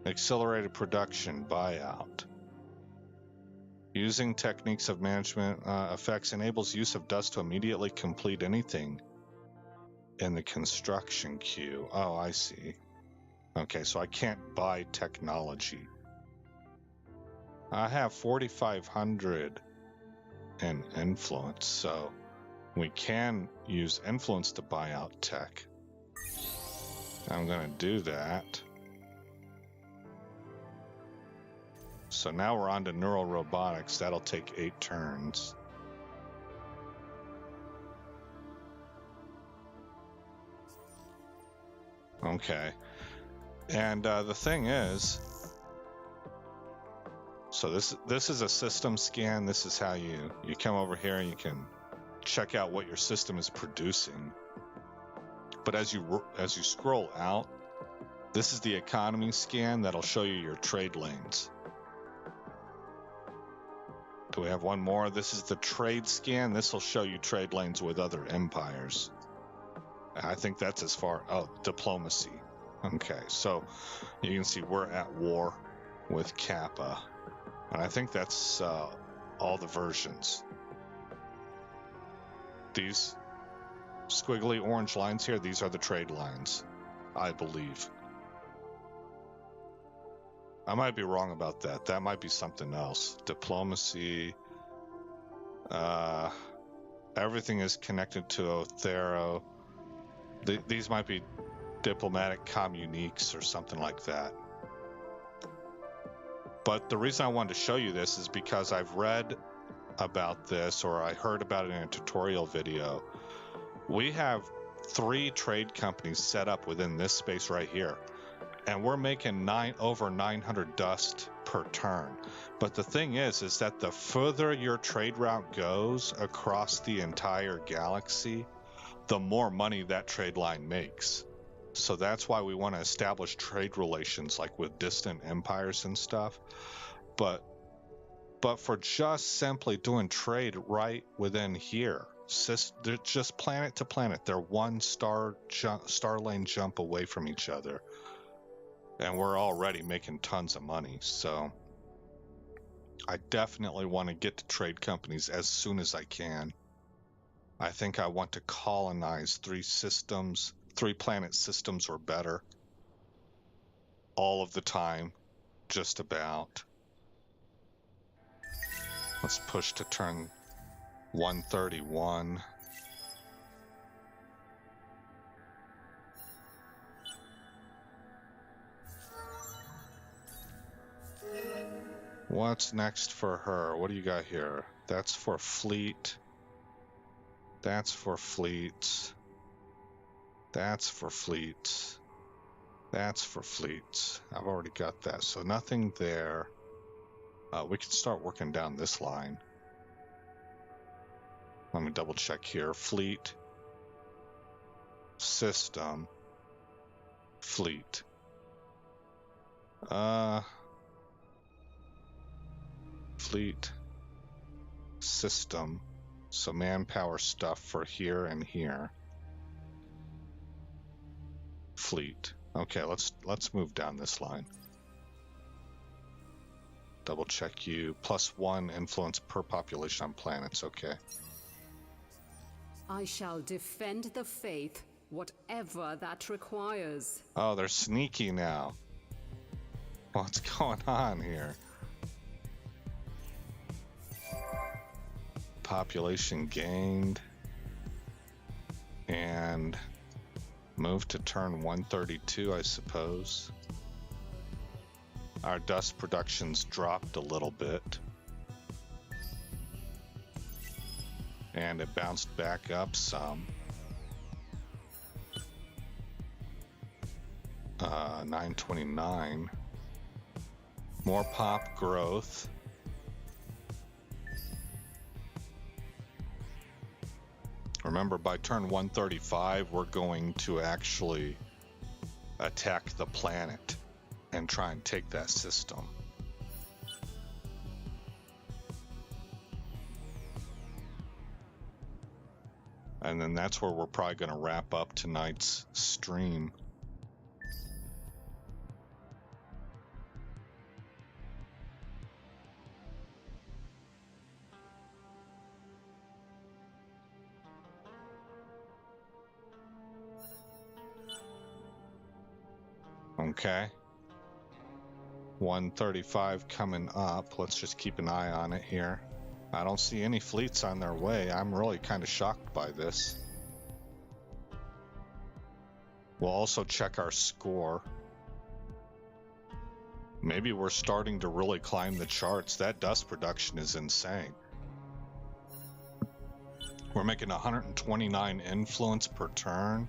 Accelerated production buyout. Using techniques of management effects enables use of dust to immediately complete anything in the construction queue. Oh, I see. Okay, so I can't buy technology. I have 4,500 in influence, so we can use influence to buy out tech. I'm gonna do that. So now we're on to neural robotics. That'll take 8 turns. Okay. And the thing is, so this is a system scan. This is how you come over here and you can check out what your system is producing. But as you scroll out, this is the economy scan that'll show you your trade lanes. Do we have one more? This is the trade scan. This will show you trade lanes with other empires. I think that's as far. Oh, diplomacy. Okay, so you can see we're at war with Kappa. And I think that's all the versions. These squiggly orange lines here, these are the trade lines, I believe. I might be wrong about that. That might be something else. Diplomacy. Everything is connected to Othero. These might be diplomatic communiques or something like that. But the reason I wanted to show you this is because I've read about this, or I heard about it in a tutorial video. We have 3 trade companies set up within this space right here, and we're making over 900 dust per turn. But the thing is that the further your trade route goes across the entire galaxy, the more money that trade line makes. So that's why we want to establish trade relations like with distant empires and stuff. But for just simply doing trade right within here, they're just planet to planet. They're one star lane jump away from each other. And we're already making tons of money. So I definitely want to get to trade companies as soon as I can. I think I want to colonize 3 planet systems or better. All of the time, just about. Let's push to turn 131. What's next for her? What do you got here? That's for fleet. That's for fleets. That's for fleets. That's for fleets. I've already got that, so nothing there. We can start working down this line. Let me double check here. Fleet. System. Fleet. Fleet. System. So manpower stuff for here and here. Fleet. Okay, let's move down this line. Double check you. +1 influence per population on planets. Okay. I shall defend the faith, whatever that requires. Oh, they're sneaky now. What's going on here? Population gained. And move to turn 132, I suppose. Our dust production's dropped a little bit. And it bounced back up some. 929. More pop growth. Remember, by turn 135, we're going to actually attack the planet and try and take that system. And then that's where we're probably going to wrap up tonight's stream. Okay. 135 coming up. Let's just keep an eye on it here. I don't see any fleets on their way. I'm really kind of shocked by this. We'll also check our score. Maybe we're starting to really climb the charts. That dust production is insane. We're making 129 influence per turn.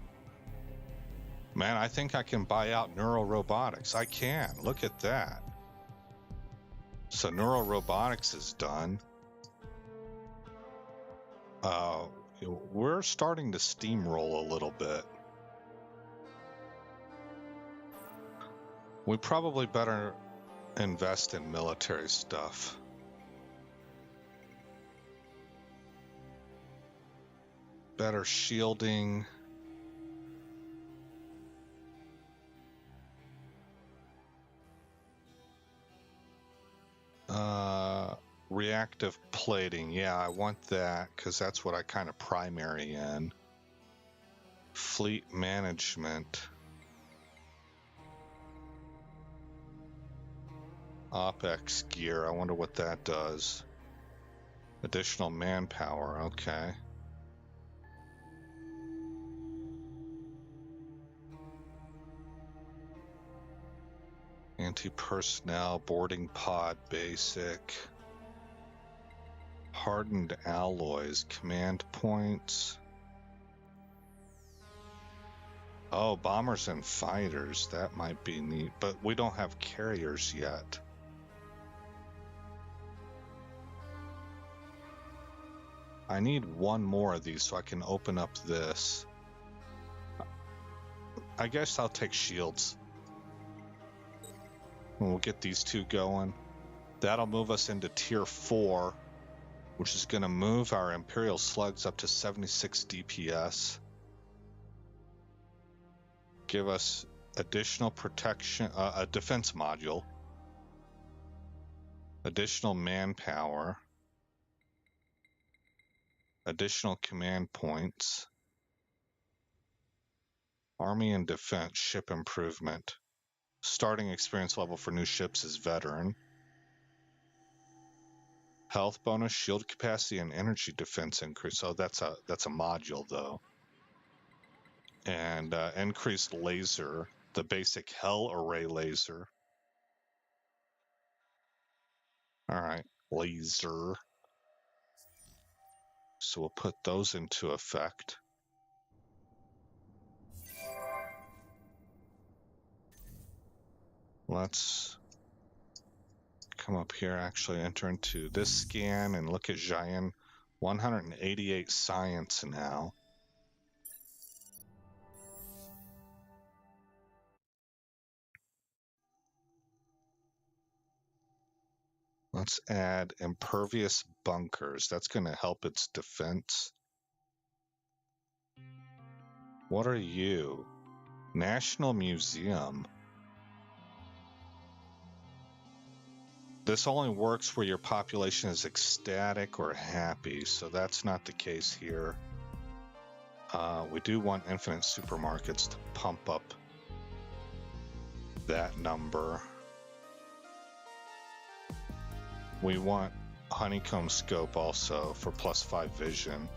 Man, I think I can buy out Neurorobotics. I can. Look at that. So Neurorobotics is done. We're starting to steamroll a little bit. We probably better invest in military stuff. Better shielding. Reactive plating. Yeah, I want that because that's what I kind of primary in. Fleet management. OpEx gear. I wonder what that does. Additional manpower. Okay. Anti-personnel, boarding pod, basic. Hardened alloys, command points. Oh, bombers and fighters. That might be neat, but we don't have carriers yet. I need one more of these so I can open up this. I guess I'll take shields. We'll get these two going. That'll move us into tier 4, which is going to move our Imperial slugs up to 76 DPS. Give us additional protection, a defense module. Additional manpower. Additional command points. Army and defense ship improvement. Starting experience level for new ships is veteran. Health bonus, shield capacity, and energy defense increase. So that's a module though. And increased laser, the basic Hell Array laser. All right, laser. So we'll put those into effect. Let's come up here, actually enter into this scan and look at Xian. 188 science now. Let's add impervious bunkers. That's going to help its defense. What are you? National Museum. This only works where your population is ecstatic or happy, so that's not the case here. We do want infinite supermarkets to pump up that number. We want honeycomb scope also for +5 vision.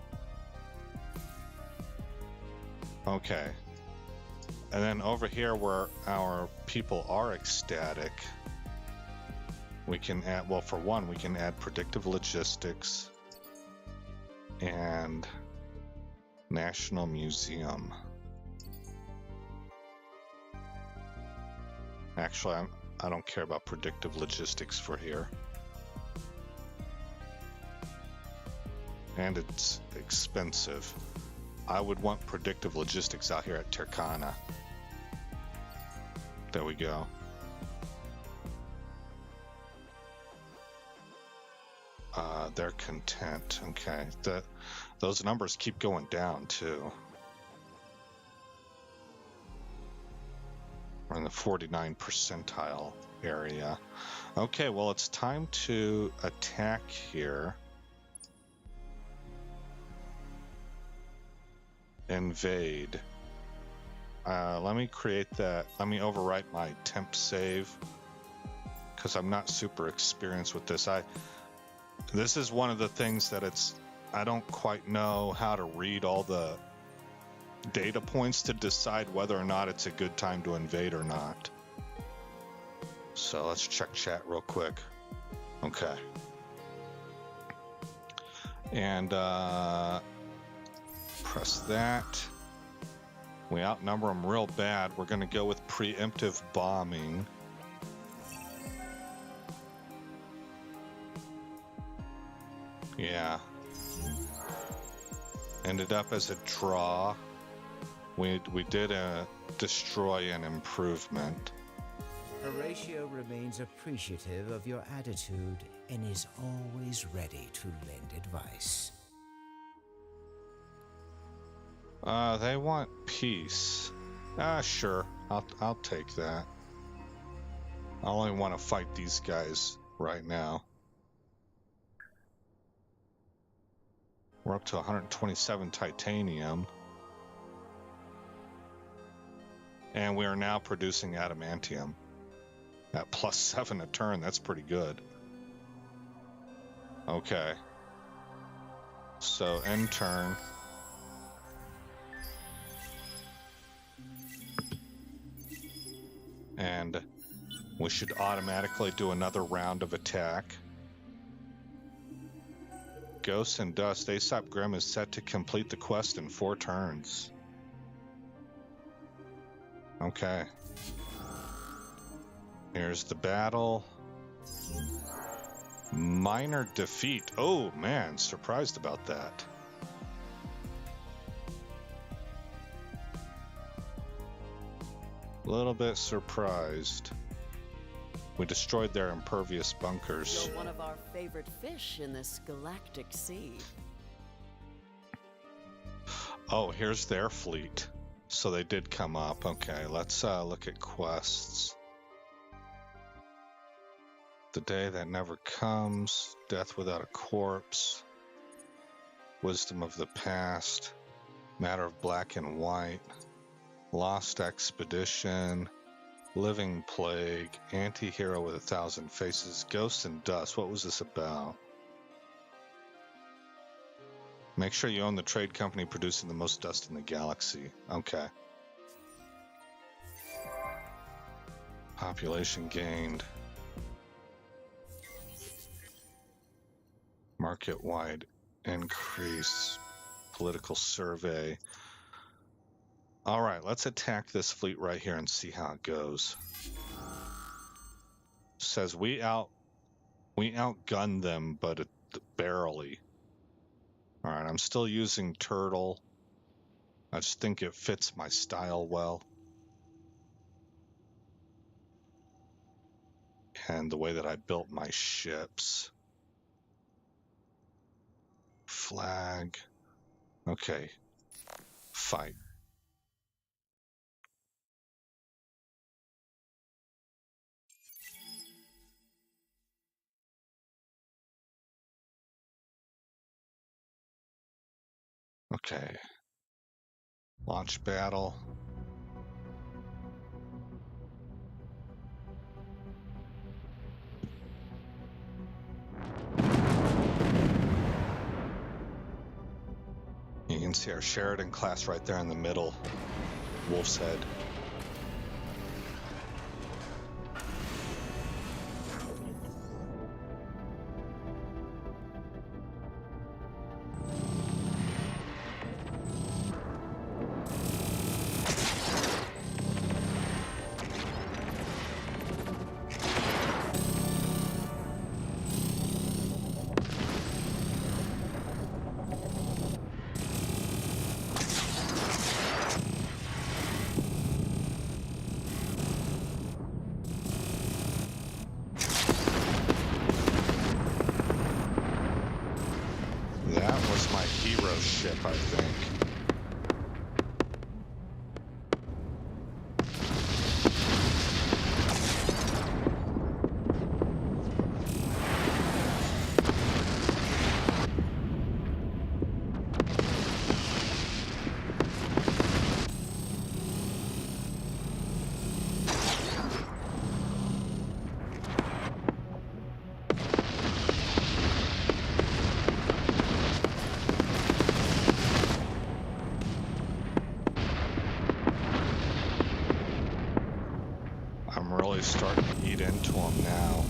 Okay. And then over here where our people are ecstatic, we can add, well, for one, we can add predictive logistics and National Museum. Actually, I don't care about predictive logistics for here. And it's expensive. I would want predictive logistics out here at Turkana. There we go. They're content. Okay, those numbers keep going down too. We're in the 49 percentile area. Okay, well, it's time to attack here. Invade. Let me create that. Let me overwrite my temp save because I'm not super experienced with this. This is one of the things that I don't quite know how to read all the data points to decide whether or not it's a good time to invade or not. So let's check chat real quick. Okay. And press that. We outnumber them real bad. We're going to go with preemptive bombing. Yeah. Ended up as a draw. We did destroy an improvement. Horatio remains appreciative of your attitude and is always ready to lend advice. They want peace. Sure. I'll take that. I only want to fight these guys right now. We're up to 127 titanium. And we are now producing adamantium. At +7 a turn, that's pretty good. Okay. So, end turn. And we should automatically do another round of attack. Ghost and Dust. Aesop Grimm is set to complete the quest in 4 turns. Okay. Here's the battle. Minor defeat. Oh, man, surprised about that. A little bit surprised. We destroyed their impervious bunkers. You're one of our favorite fish in this galactic sea. Oh, here's their fleet. So they did come up. Okay, let's look at quests. The Day That Never Comes, Death Without a Corpse, Wisdom of the Past, Matter of Black and White, Lost Expedition, Living Plague, Anti-Hero with 1,000 Faces, Ghost and Dust. What was this about? Make sure you own the trade company producing the most dust in the galaxy. Okay. Population gained. Market-wide increase. Political survey. All right, let's attack this fleet right here and see how it goes. Says we outgunned them, but barely. All right, I'm still using Turtle. I just think it fits my style well. And the way that I built my ships. Flag. Okay. Fight. Okay. Launch battle. You can see our Sheridan class right there in the middle. Wolf's Head. That was my hero ship, I think. I'm really starting to eat into them now.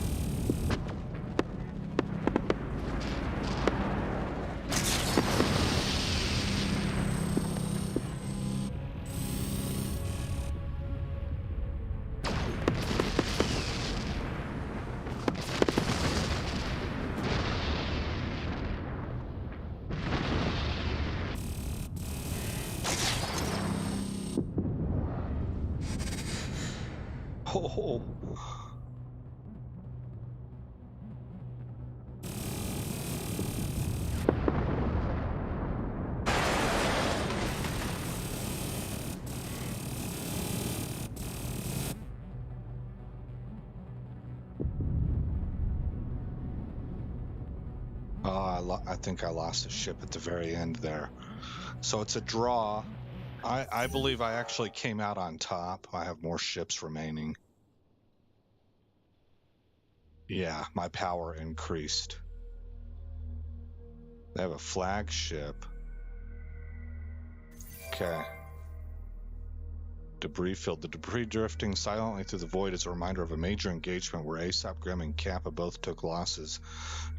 Oh. I think I lost a ship at the very end there. So it's a draw. I believe I actually came out on top. I have more ships remaining. Yeah, my power increased. They have a flagship. Okay. Debris field. The debris drifting silently through the void is a reminder of a major engagement where Aesop, Grimm, and Kappa both took losses,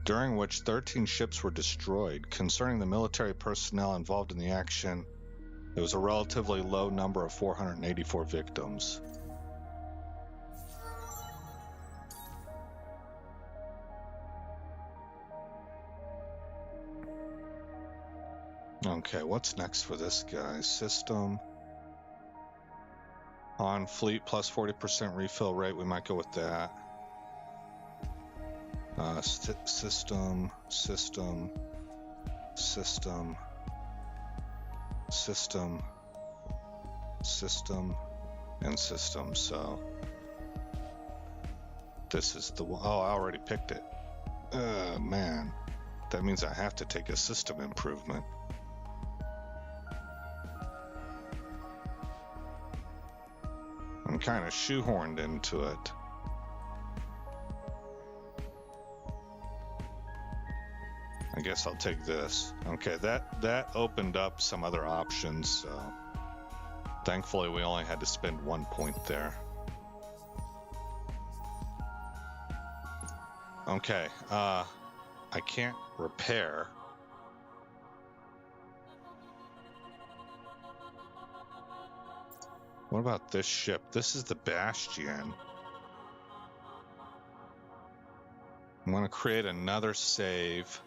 during which 13 ships were destroyed. Concerning the military personnel involved in the action, there was a relatively low number of 484 victims. Okay, what's next for this guy? System. On fleet plus 40% refill rate, we might go with that. System, and system. So this is the one. Oh, I already picked it. Man, that means I have to take a system improvement. I'm kind of shoehorned into it. I guess I'll take this. Okay, that opened up some other options, so thankfully we only had to spend 1 point there. Okay, I can't repair. What about this ship? This is the Bastion. I'm going to create another save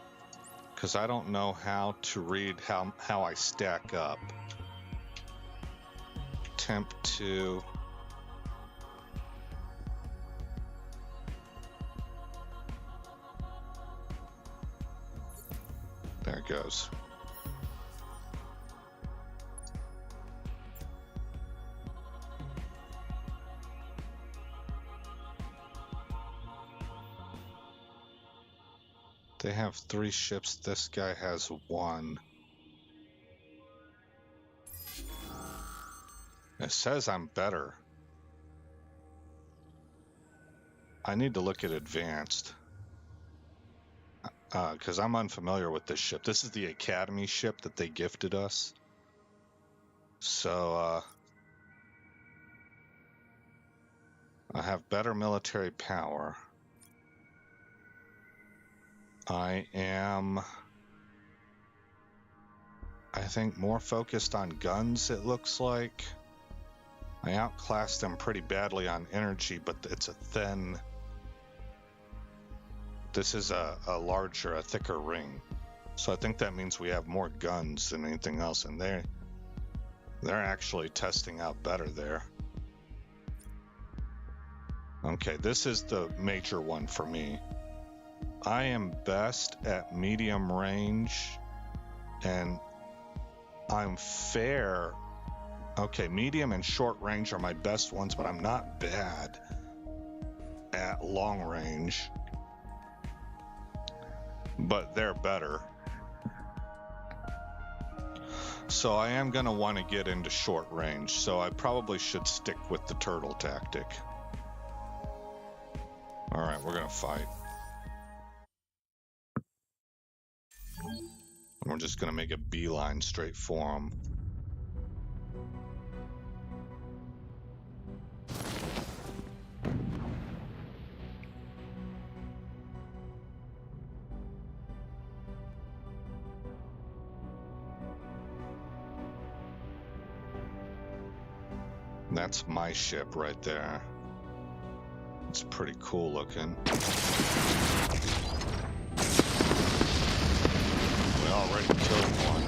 because I don't know how to read how I stack up. Temp 2. There it goes. They have 3 ships. This guy has 1. It says I'm better. I need to look at advanced. Because I'm unfamiliar with this ship. This is the Academy ship that they gifted us. So, I have better military power. I am, I think, more focused on guns, it looks like. I outclassed them pretty badly on energy, but it's a thin... This is a larger, a thicker ring. So I think that means we have more guns than anything else, and they're actually testing out better there. Okay, this is the major one for me. I am best at medium range, and I'm fair. Okay, medium and short range are my best ones, but I'm not bad at long range. But they're better. So I am going to want to get into short range, so I probably should stick with the turtle tactic. Alright, we're going to fight. We're just going to make a beeline straight for them. That's my ship right there. It's pretty cool looking. We already killed one.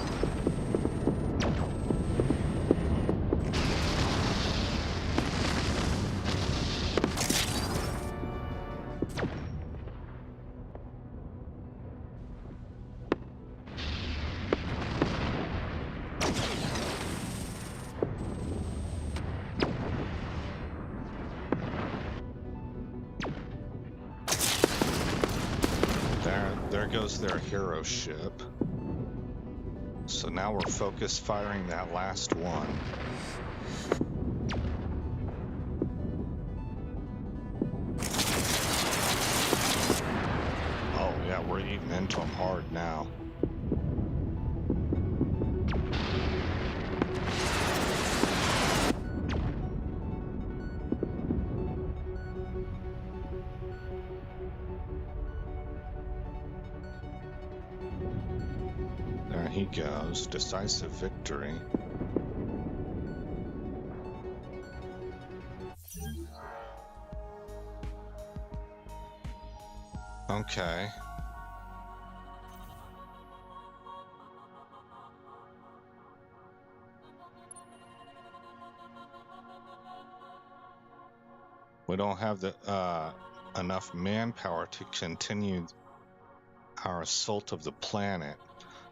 There goes their hero ship. So now we're focused firing that last one. we're eating into them hard now. There he goes. Decisive victory. Okay. We don't have the enough manpower to continue our assault of the planet,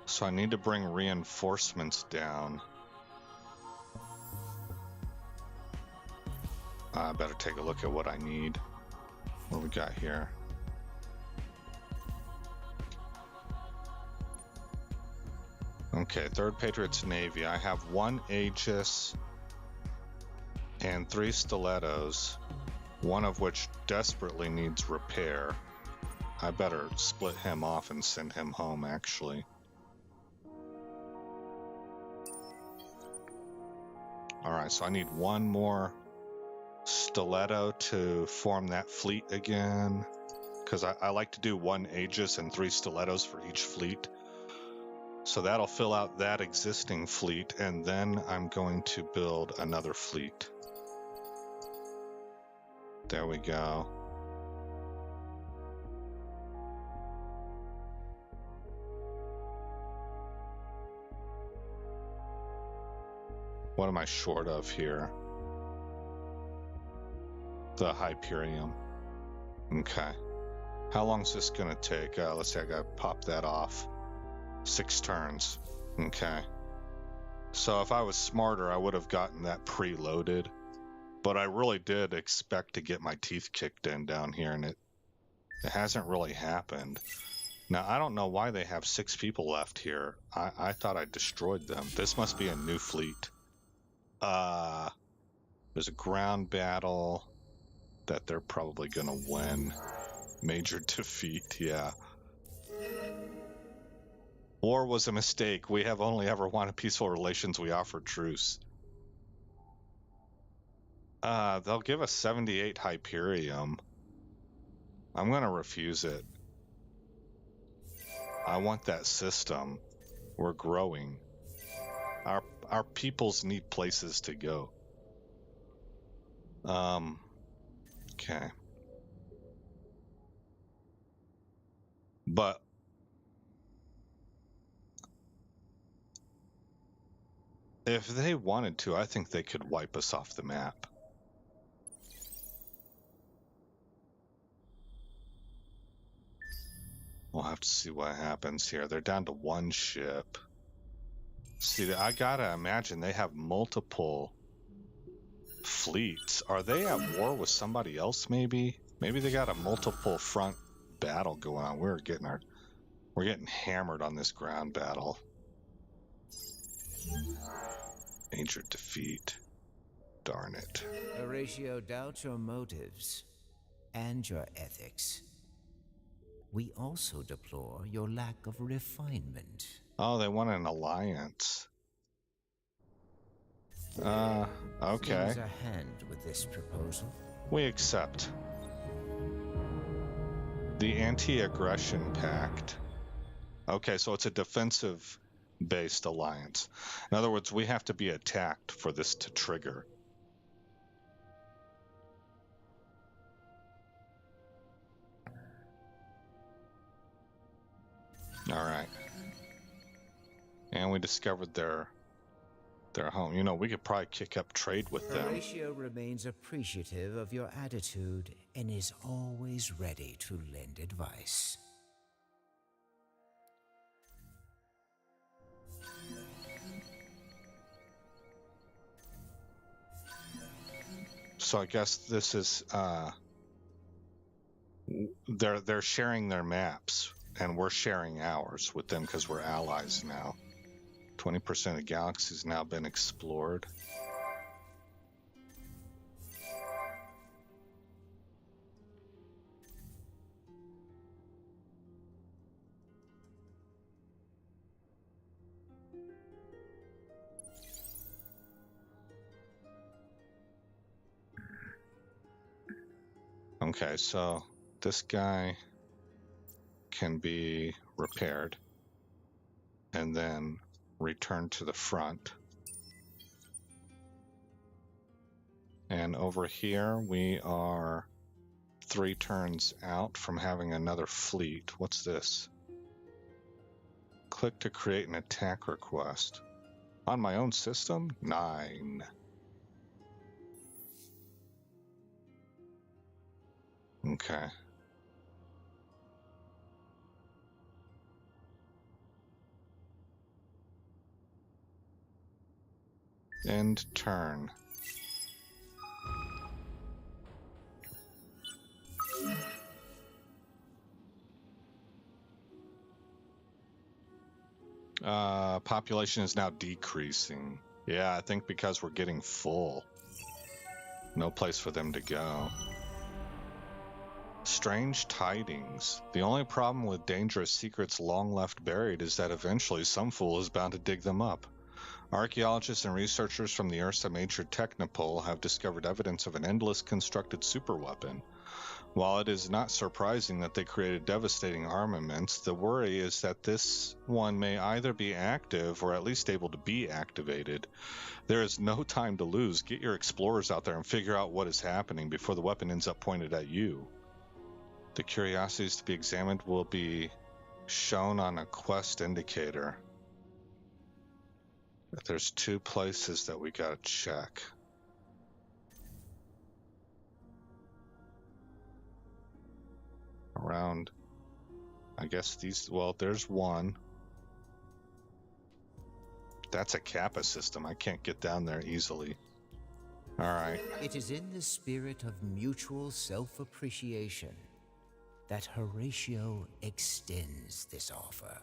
so I need to bring reinforcements down. I better take a look at what I need. What do we got here? Okay, 3rd Patriots Navy. I have 1 Aegis and 3 stilettos, one of which desperately needs repair. I better split him off and send him home, actually. Alright, so I need 1 more stiletto to form that fleet again, because I like to do 1 Aegis and 3 stilettos for each fleet. So that'll fill out that existing fleet, and then I'm going to build another fleet. There we go. What am I short of here? The Hyperion. Okay. How long is this gonna take? Let's see, I gotta pop that off. 6 turns. Okay. So if I was smarter, I would have gotten that preloaded. But I really did expect to get my teeth kicked in down here, and it hasn't really happened. Now, I don't know why they have 6 people left here. I thought I destroyed them. This must be a new fleet. There's a ground battle that they're probably gonna win. Major defeat, yeah. War was a mistake. We have only ever wanted peaceful relations. We offer truce. They'll give us 78 Hyperium. I'm gonna refuse it. I want that system. We're growing. Our peoples need places to go. Okay. But if they wanted to, I think they could wipe us off the map. We'll have to see what happens here. They're down to 1 ship. See, I gotta imagine they have multiple fleets. Are they at war with somebody else, maybe? Maybe they got a multiple front battle going on. We're getting hammered on this ground battle. Major defeat. Darn it. Horatio doubts your motives and your ethics. We also deplore your lack of refinement. Oh, they want an alliance. Okay. Things are hand with this proposal. We accept. The Anti-Aggression Pact. Okay, so it's a defensive-based alliance. In other words, we have to be attacked for this to trigger. Alright. And we discovered their home. You know, we could probably kick up trade with them. Horatio remains appreciative of your attitude and is always ready to lend advice. So I guess this is they're sharing their maps, and we're sharing ours with them because we're allies now. 20% of the galaxy has now been explored. Okay, so this guy can be repaired and then returned to the front. And over here we are 3 turns out from having another fleet. What's this? Click to create an attack request. On my own system? 9. Okay. End turn. Population is now decreasing. Yeah, I think because we're getting full. No place for them to go. Strange tidings. The only problem with dangerous secrets long left buried is that eventually some fool is bound to dig them up. Archaeologists and researchers from the Ursa Major Technopole have discovered evidence of an endless constructed superweapon. While it is not surprising that they created devastating armaments, the worry is that this one may either be active or at least able to be activated. There is no time to lose. Get your explorers out there and figure out what is happening before the weapon ends up pointed at you. The curiosities to be examined will be shown on a quest indicator. There's 2 places that we gotta check. Around, I guess these, well, there's one. That's a Kappa system. I can't get down there easily. Alright. It is in the spirit of mutual self-appreciation that Horatio extends this offer.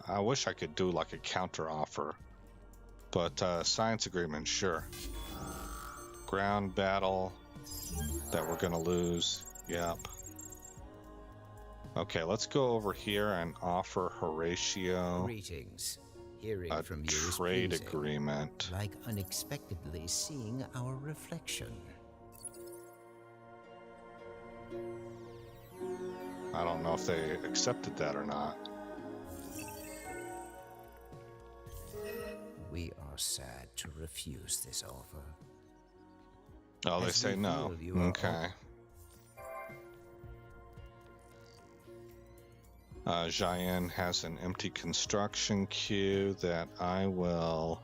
I wish I could do like a counter offer, but science agreement, sure. Ground battle that we're gonna lose. Yep. Okay, let's go over here and offer Horatio Greetings. Hearing a from you is trade pleasing, agreement. like unexpectedly seeing our reflection. I don't know if they accepted that or not. We are sad to refuse this offer. Oh, they As say we no. feel you are Okay. Cheyenne has an empty construction queue that I will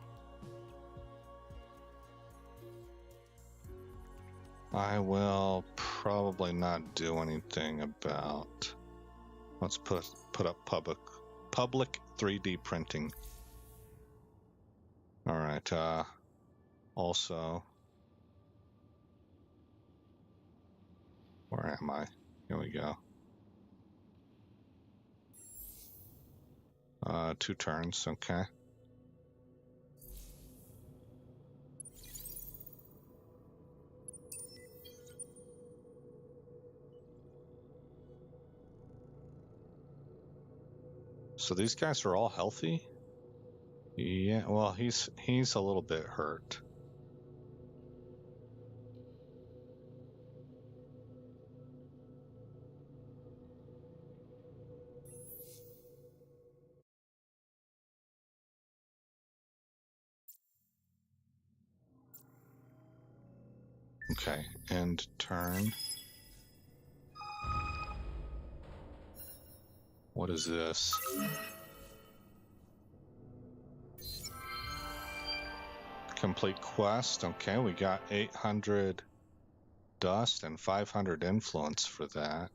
probably not do anything about. Let's put up public 3D printing. All right. Also, where am I? Here we go. 2 turns. Okay. So these guys are all healthy? Yeah, well, he's a little bit hurt. Okay, end turn. What is this? Complete quest. Okay, we got 800 dust and 500 influence for that.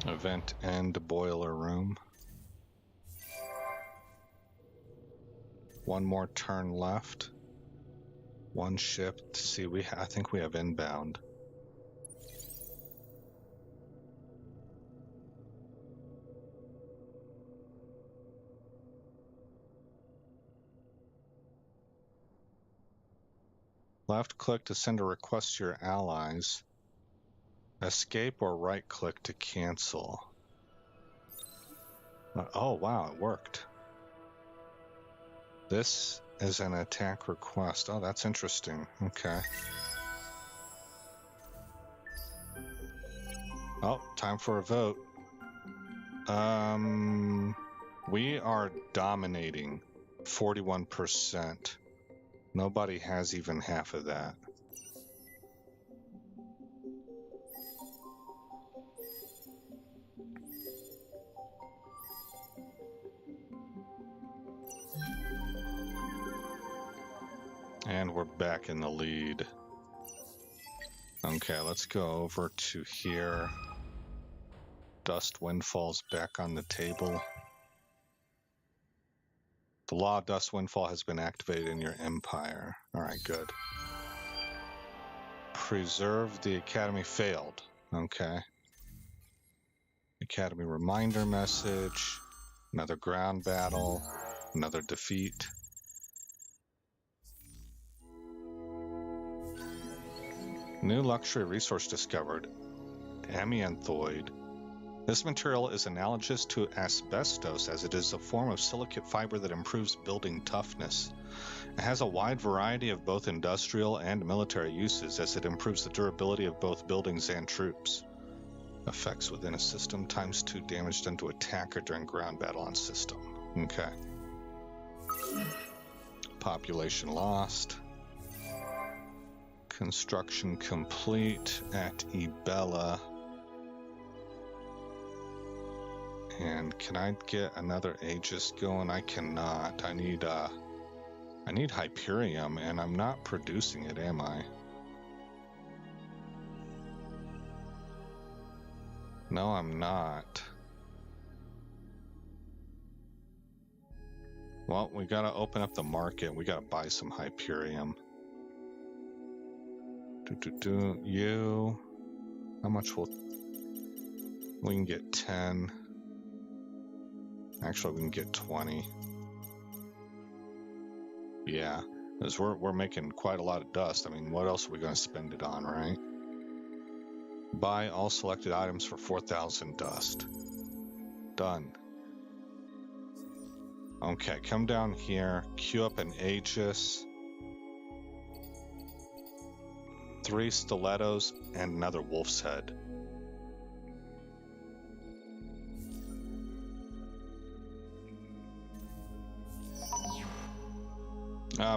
Event end boiler room. 1 more turn left. 1 ship. See, I think we have inbound. Left click to send a request to your allies. Escape or right click to cancel. Oh wow, it worked. This is an attack request. Oh, that's interesting. Okay. Oh, time for a vote. We are dominating 41%. Nobody has even half of that. And we're back in the lead. Okay, let's go over to here. Dust Windfall's back on the table. The law of Dust Windfall has been activated in your empire. Alright, good. Preserve the Academy failed. Okay. Academy reminder message. Another ground battle. Another defeat. New luxury resource discovered. Amianthoid. This material is analogous to asbestos as it is a form of silicate fiber that improves building toughness. It has a wide variety of both industrial and military uses as it improves the durability of both buildings and troops. Effects within a system ×2 damage done to attacker during ground battle on system. Okay. Population lost. Construction complete at Ibella. And can I get another Aegis going? I cannot. I need Hyperium, and I'm not producing it, am I? No, I'm not. Well, we gotta open up the market. We gotta buy some Hyperium. You. How much will... We can get 10. Actually, we can get 20. Yeah, because we're making quite a lot of dust. I mean, what else are we going to spend it on, right? Buy all selected items for 4,000 dust. Done. Okay, come down here, queue up an Aegis, 3 stilettos, and another wolf's head.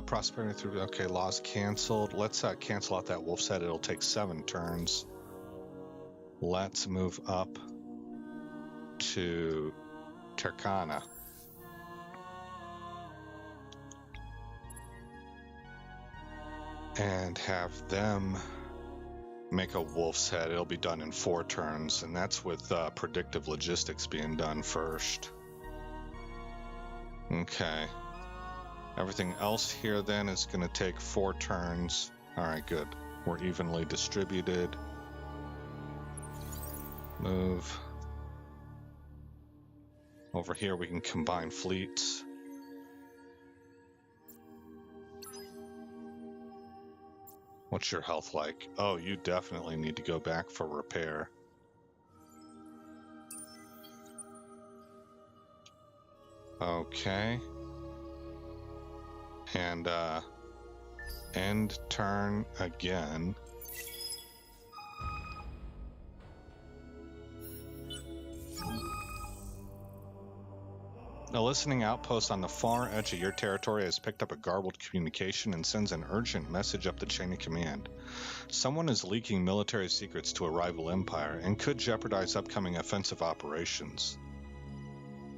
Prosperity through, okay, laws canceled. Let's cancel out that wolf's head. It'll take 7 turns. Let's move up to Turkana. And have them make a wolf's head. It'll be done in 4 turns, and that's with predictive logistics being done first. Okay. Everything else here then is going to take 4 turns. Alright, good. We're evenly distributed. Move. Over here we can combine fleets. What's your health like? Oh, you definitely need to go back for repair. Okay. And, end turn again. A listening outpost on the far edge of your territory has picked up a garbled communication and sends an urgent message up the chain of command. Someone is leaking military secrets to a rival empire and could jeopardize upcoming offensive operations.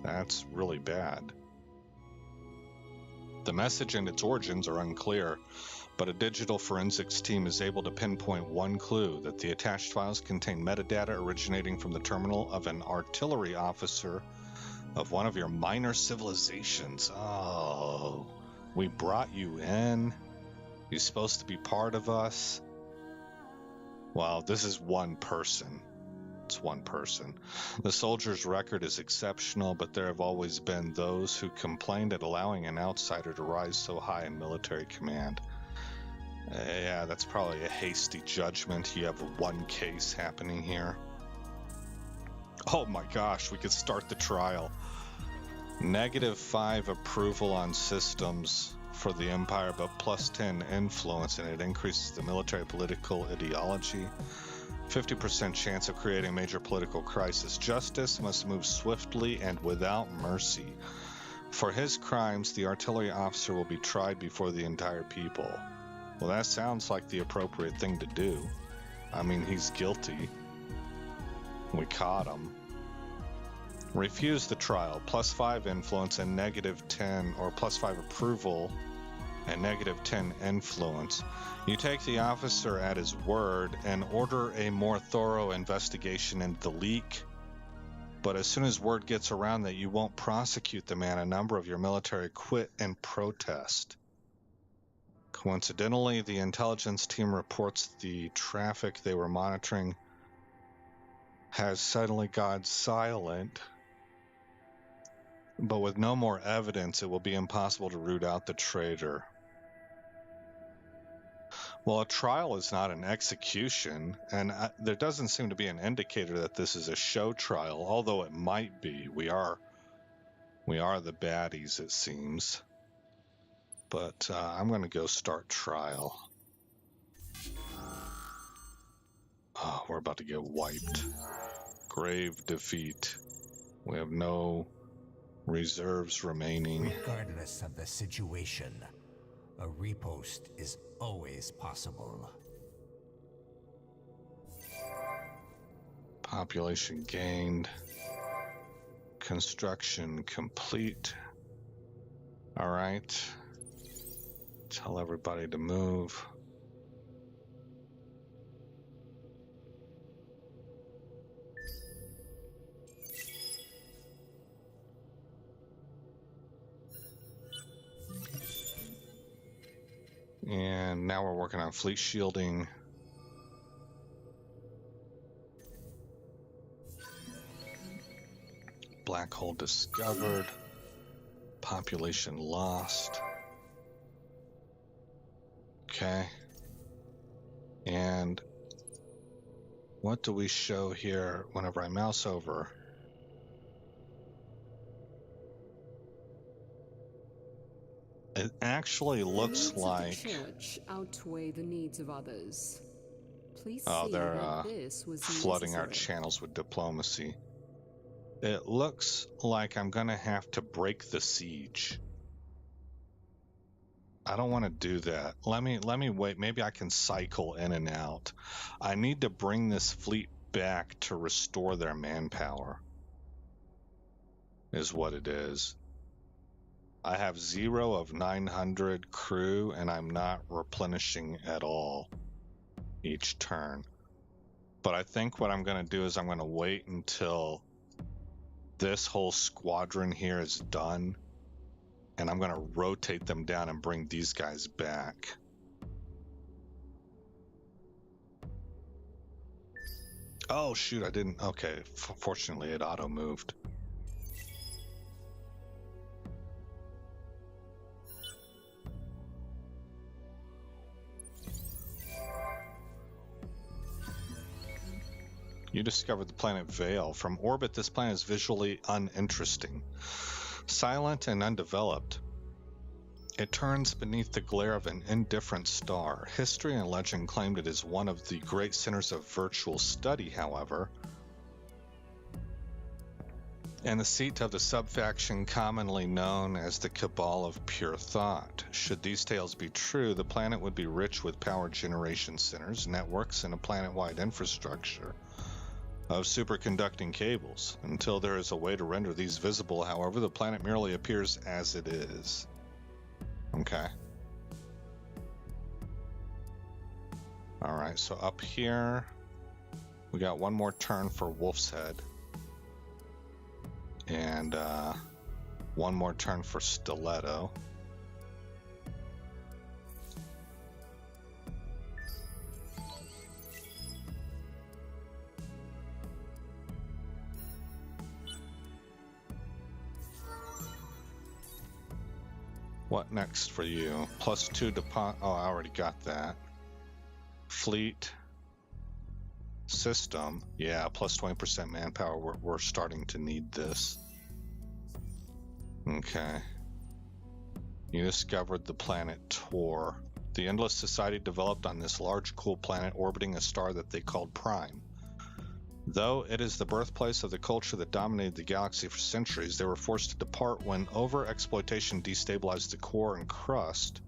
That's really bad. The message and its origins are unclear, but a digital forensics team is able to pinpoint one clue: that the attached files contain metadata originating from the terminal of an artillery officer of one of your minor civilizations. Oh, we brought you in. You're supposed to be part of us. Well, this is one person. It's one person. The soldier's record is exceptional, but there have always been those who complained at allowing an outsider to rise so high in military command. Yeah, that's probably a hasty judgment. You have one case happening here. Oh my gosh, we could start the trial. -5 approval on systems for the Empire, but +10 influence, and it increases the military political ideology. 50% chance of creating a major political crisis. Justice must move swiftly and without mercy. For his crimes, the artillery officer will be tried before the entire people. Well, that sounds like the appropriate thing to do. I mean, he's guilty. We caught him. Refuse the trial. +5 influence and -10, or +5 approval and -10 influence. You take the officer at his word and order a more thorough investigation into the leak. But as soon as word gets around that you won't prosecute the man, a number of your military quit and protest. Coincidentally, the intelligence team reports the traffic they were monitoring has suddenly gone silent. But with no more evidence, it will be impossible to root out the traitor. Well, a trial is not an execution, and there doesn't seem to be an indicator that this is a show trial, although it might be. We are the baddies, it seems. But I'm going to go start trial. Oh, we're about to get wiped. Grave defeat. We have no reserves remaining. Regardless of the situation, a repost is always possible. Population gained. Construction complete. All right. Tell everybody to move. And now we're working on fleet shielding. Black hole discovered. Population lost. Okay. And what do we show here whenever I mouse over? It actually looks the needs like... of the church outweigh the needs of others. Please Oh, see they're that this was flooding our necessary. channels with diplomacy. It looks like I'm gonna have to break the siege. I don't want to do that. Let me wait. Maybe I can cycle in and out. I need to bring this fleet back to restore their manpower. Is what it is. I have 0 of 900 crew, and I'm not replenishing at all each turn. But I think what I'm going to do is I'm going to wait until this whole squadron here is done, and I'm going to rotate them down and bring these guys back. Oh, shoot, I didn't. Okay, fortunately, it auto-moved. You discovered the planet Vale. From orbit, this planet is visually uninteresting. Silent and undeveloped, it turns beneath the glare of an indifferent star. History and legend claimed it is one of the great centers of virtual study, however, and the seat of the subfaction commonly known as the Cabal of Pure Thought. Should these tales be true, the planet would be rich with power generation centers, networks, and a planet-wide infrastructure of superconducting cables. Until there is a way to render these visible, however, the planet merely appears as it is. Okay. Alright, so up here, we got one more turn for Wolf's Head. And one more turn for Stiletto. What next for you? +2 deposit. Oh, I already got that. Fleet. System. Yeah, plus 20% manpower. We're starting to need this. Okay. You discovered the planet Tor. The Endless Society developed on this large, cool planet orbiting a star that they called Prime. Though it is the birthplace of the culture that dominated the galaxy for centuries, they were forced to depart when over-exploitation destabilized the core and crust,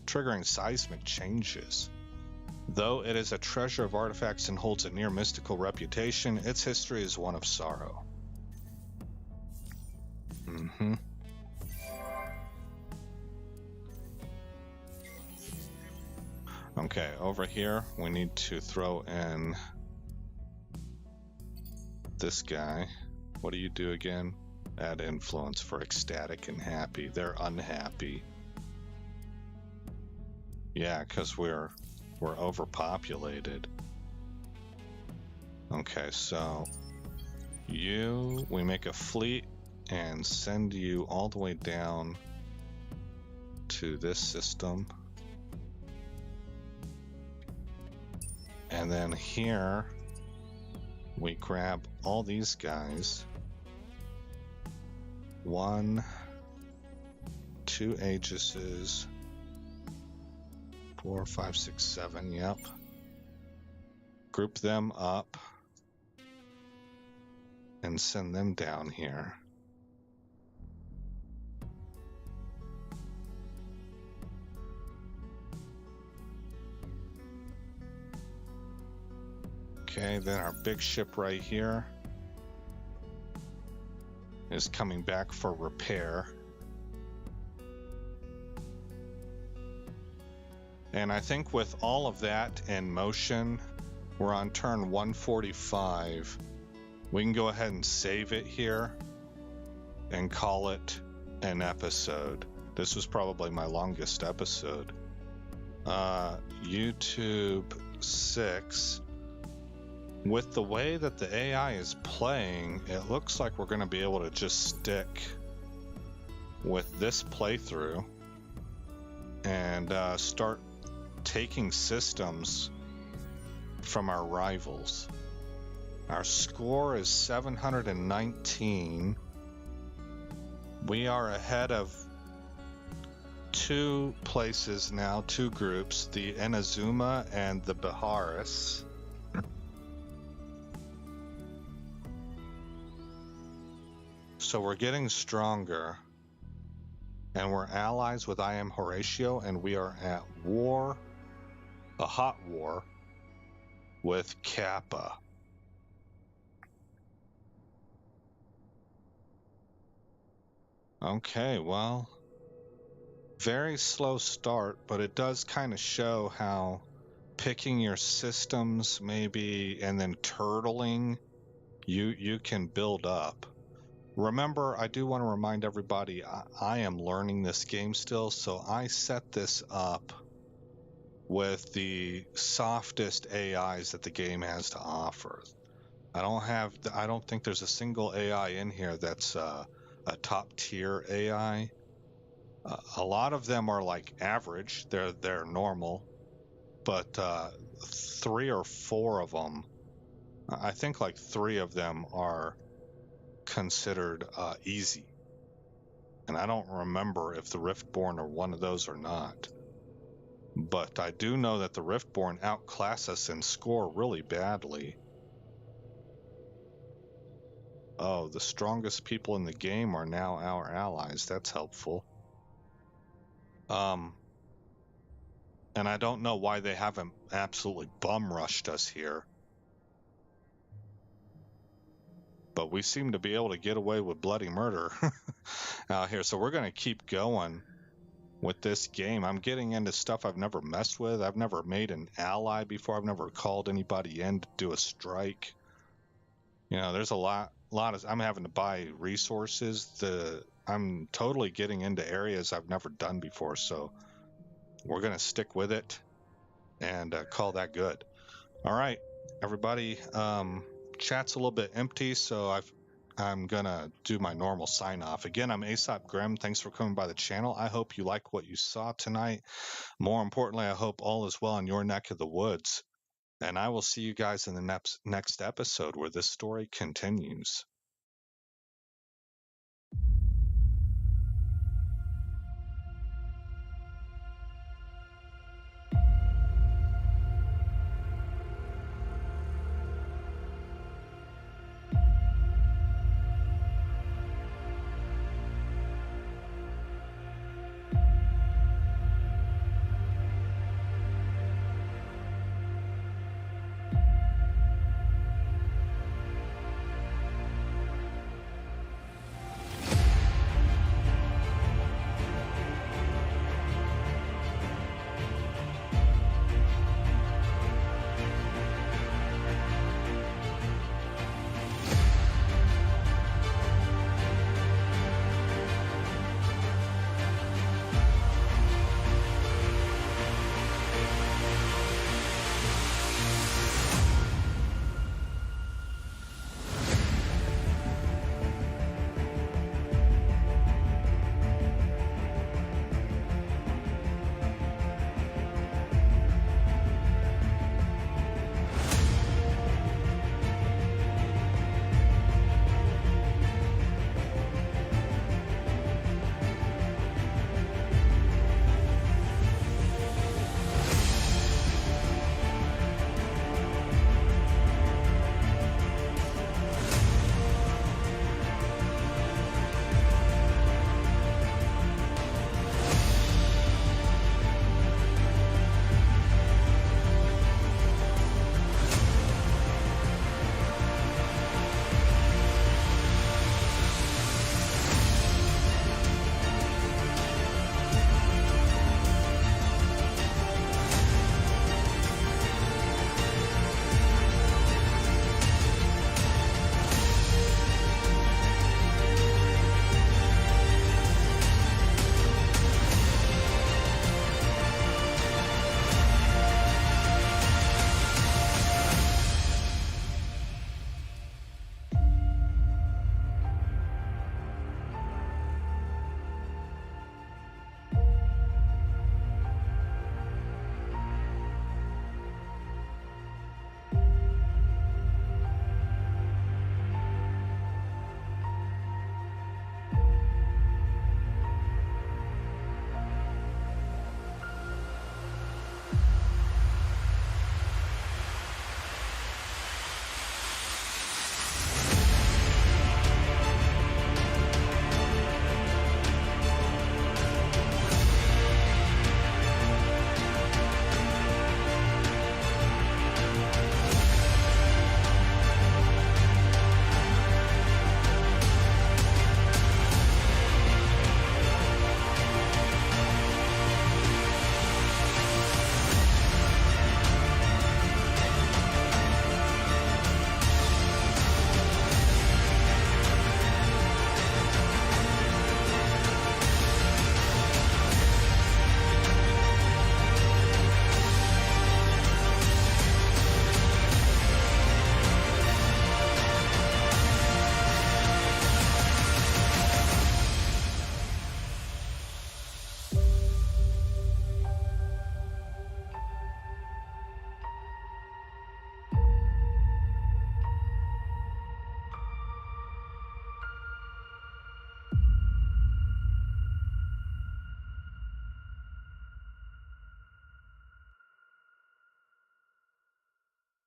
triggering seismic changes. Though it is a treasure of artifacts and holds a near mystical reputation, its history is one of sorrow. Okay, over here we need to throw in this guy. What do you do again? Add influence for ecstatic and happy. They're unhappy. Yeah, because we're overpopulated. Okay, so we make a fleet and send you all the way down to this system. And then here we grab all these guys. 1, 2 Aegises, 4, 5, 6, 7, yep. Group them up and send them down here. Okay, then our big ship right here is coming back for repair. And I think with all of that in motion, we're on turn 145. We can go ahead and save it here and call it an episode. This was probably my longest episode. YouTube 6. With the way that the AI is playing, it looks like we're going to be able to just stick with this playthrough and start taking systems from our rivals. Our score is 719. We are ahead of 2 places now, 2 groups, the Inazuma and the Baharis. So we're getting stronger, and we're allies with I Am Horatio, and we are at war, a hot war, with Kappa. Okay, well, very slow start, but it does kind of show how picking your systems maybe and then turtling, you can build up. Remember, I do want to remind everybody, I am learning this game still, so I set this up with the softest AIs that the game has to offer. I don't think there's a single AI in here that's a top tier AI. A lot of them are like average, they're normal, but 3 or 4 of them, I think like 3 of them are considered easy, and I don't remember if the Riftborn are one of those or not, but I do know that the Riftborn outclass us and score really badly. Oh, the strongest people in the game are now our allies. That's helpful. And I don't know why they haven't absolutely bum rushed us here. But we seem to be able to get away with bloody murder out here. So we're going to keep going with this game. I'm getting into stuff I've never messed with. I've never made an ally before. I've never called anybody in to do a strike. You know, there's a lot of, I'm having to buy resources. I'm totally getting into areas I've never done before. So we're going to stick with it and call that good. All right, everybody. Chat's a little bit empty, so I'm gonna do my normal sign off. Again, I'm Aesop Grimm. Thanks for coming by the channel. I hope you like what you saw tonight. More importantly, I hope all is well in your neck of the woods. And I will see you guys in the next episode where this story continues.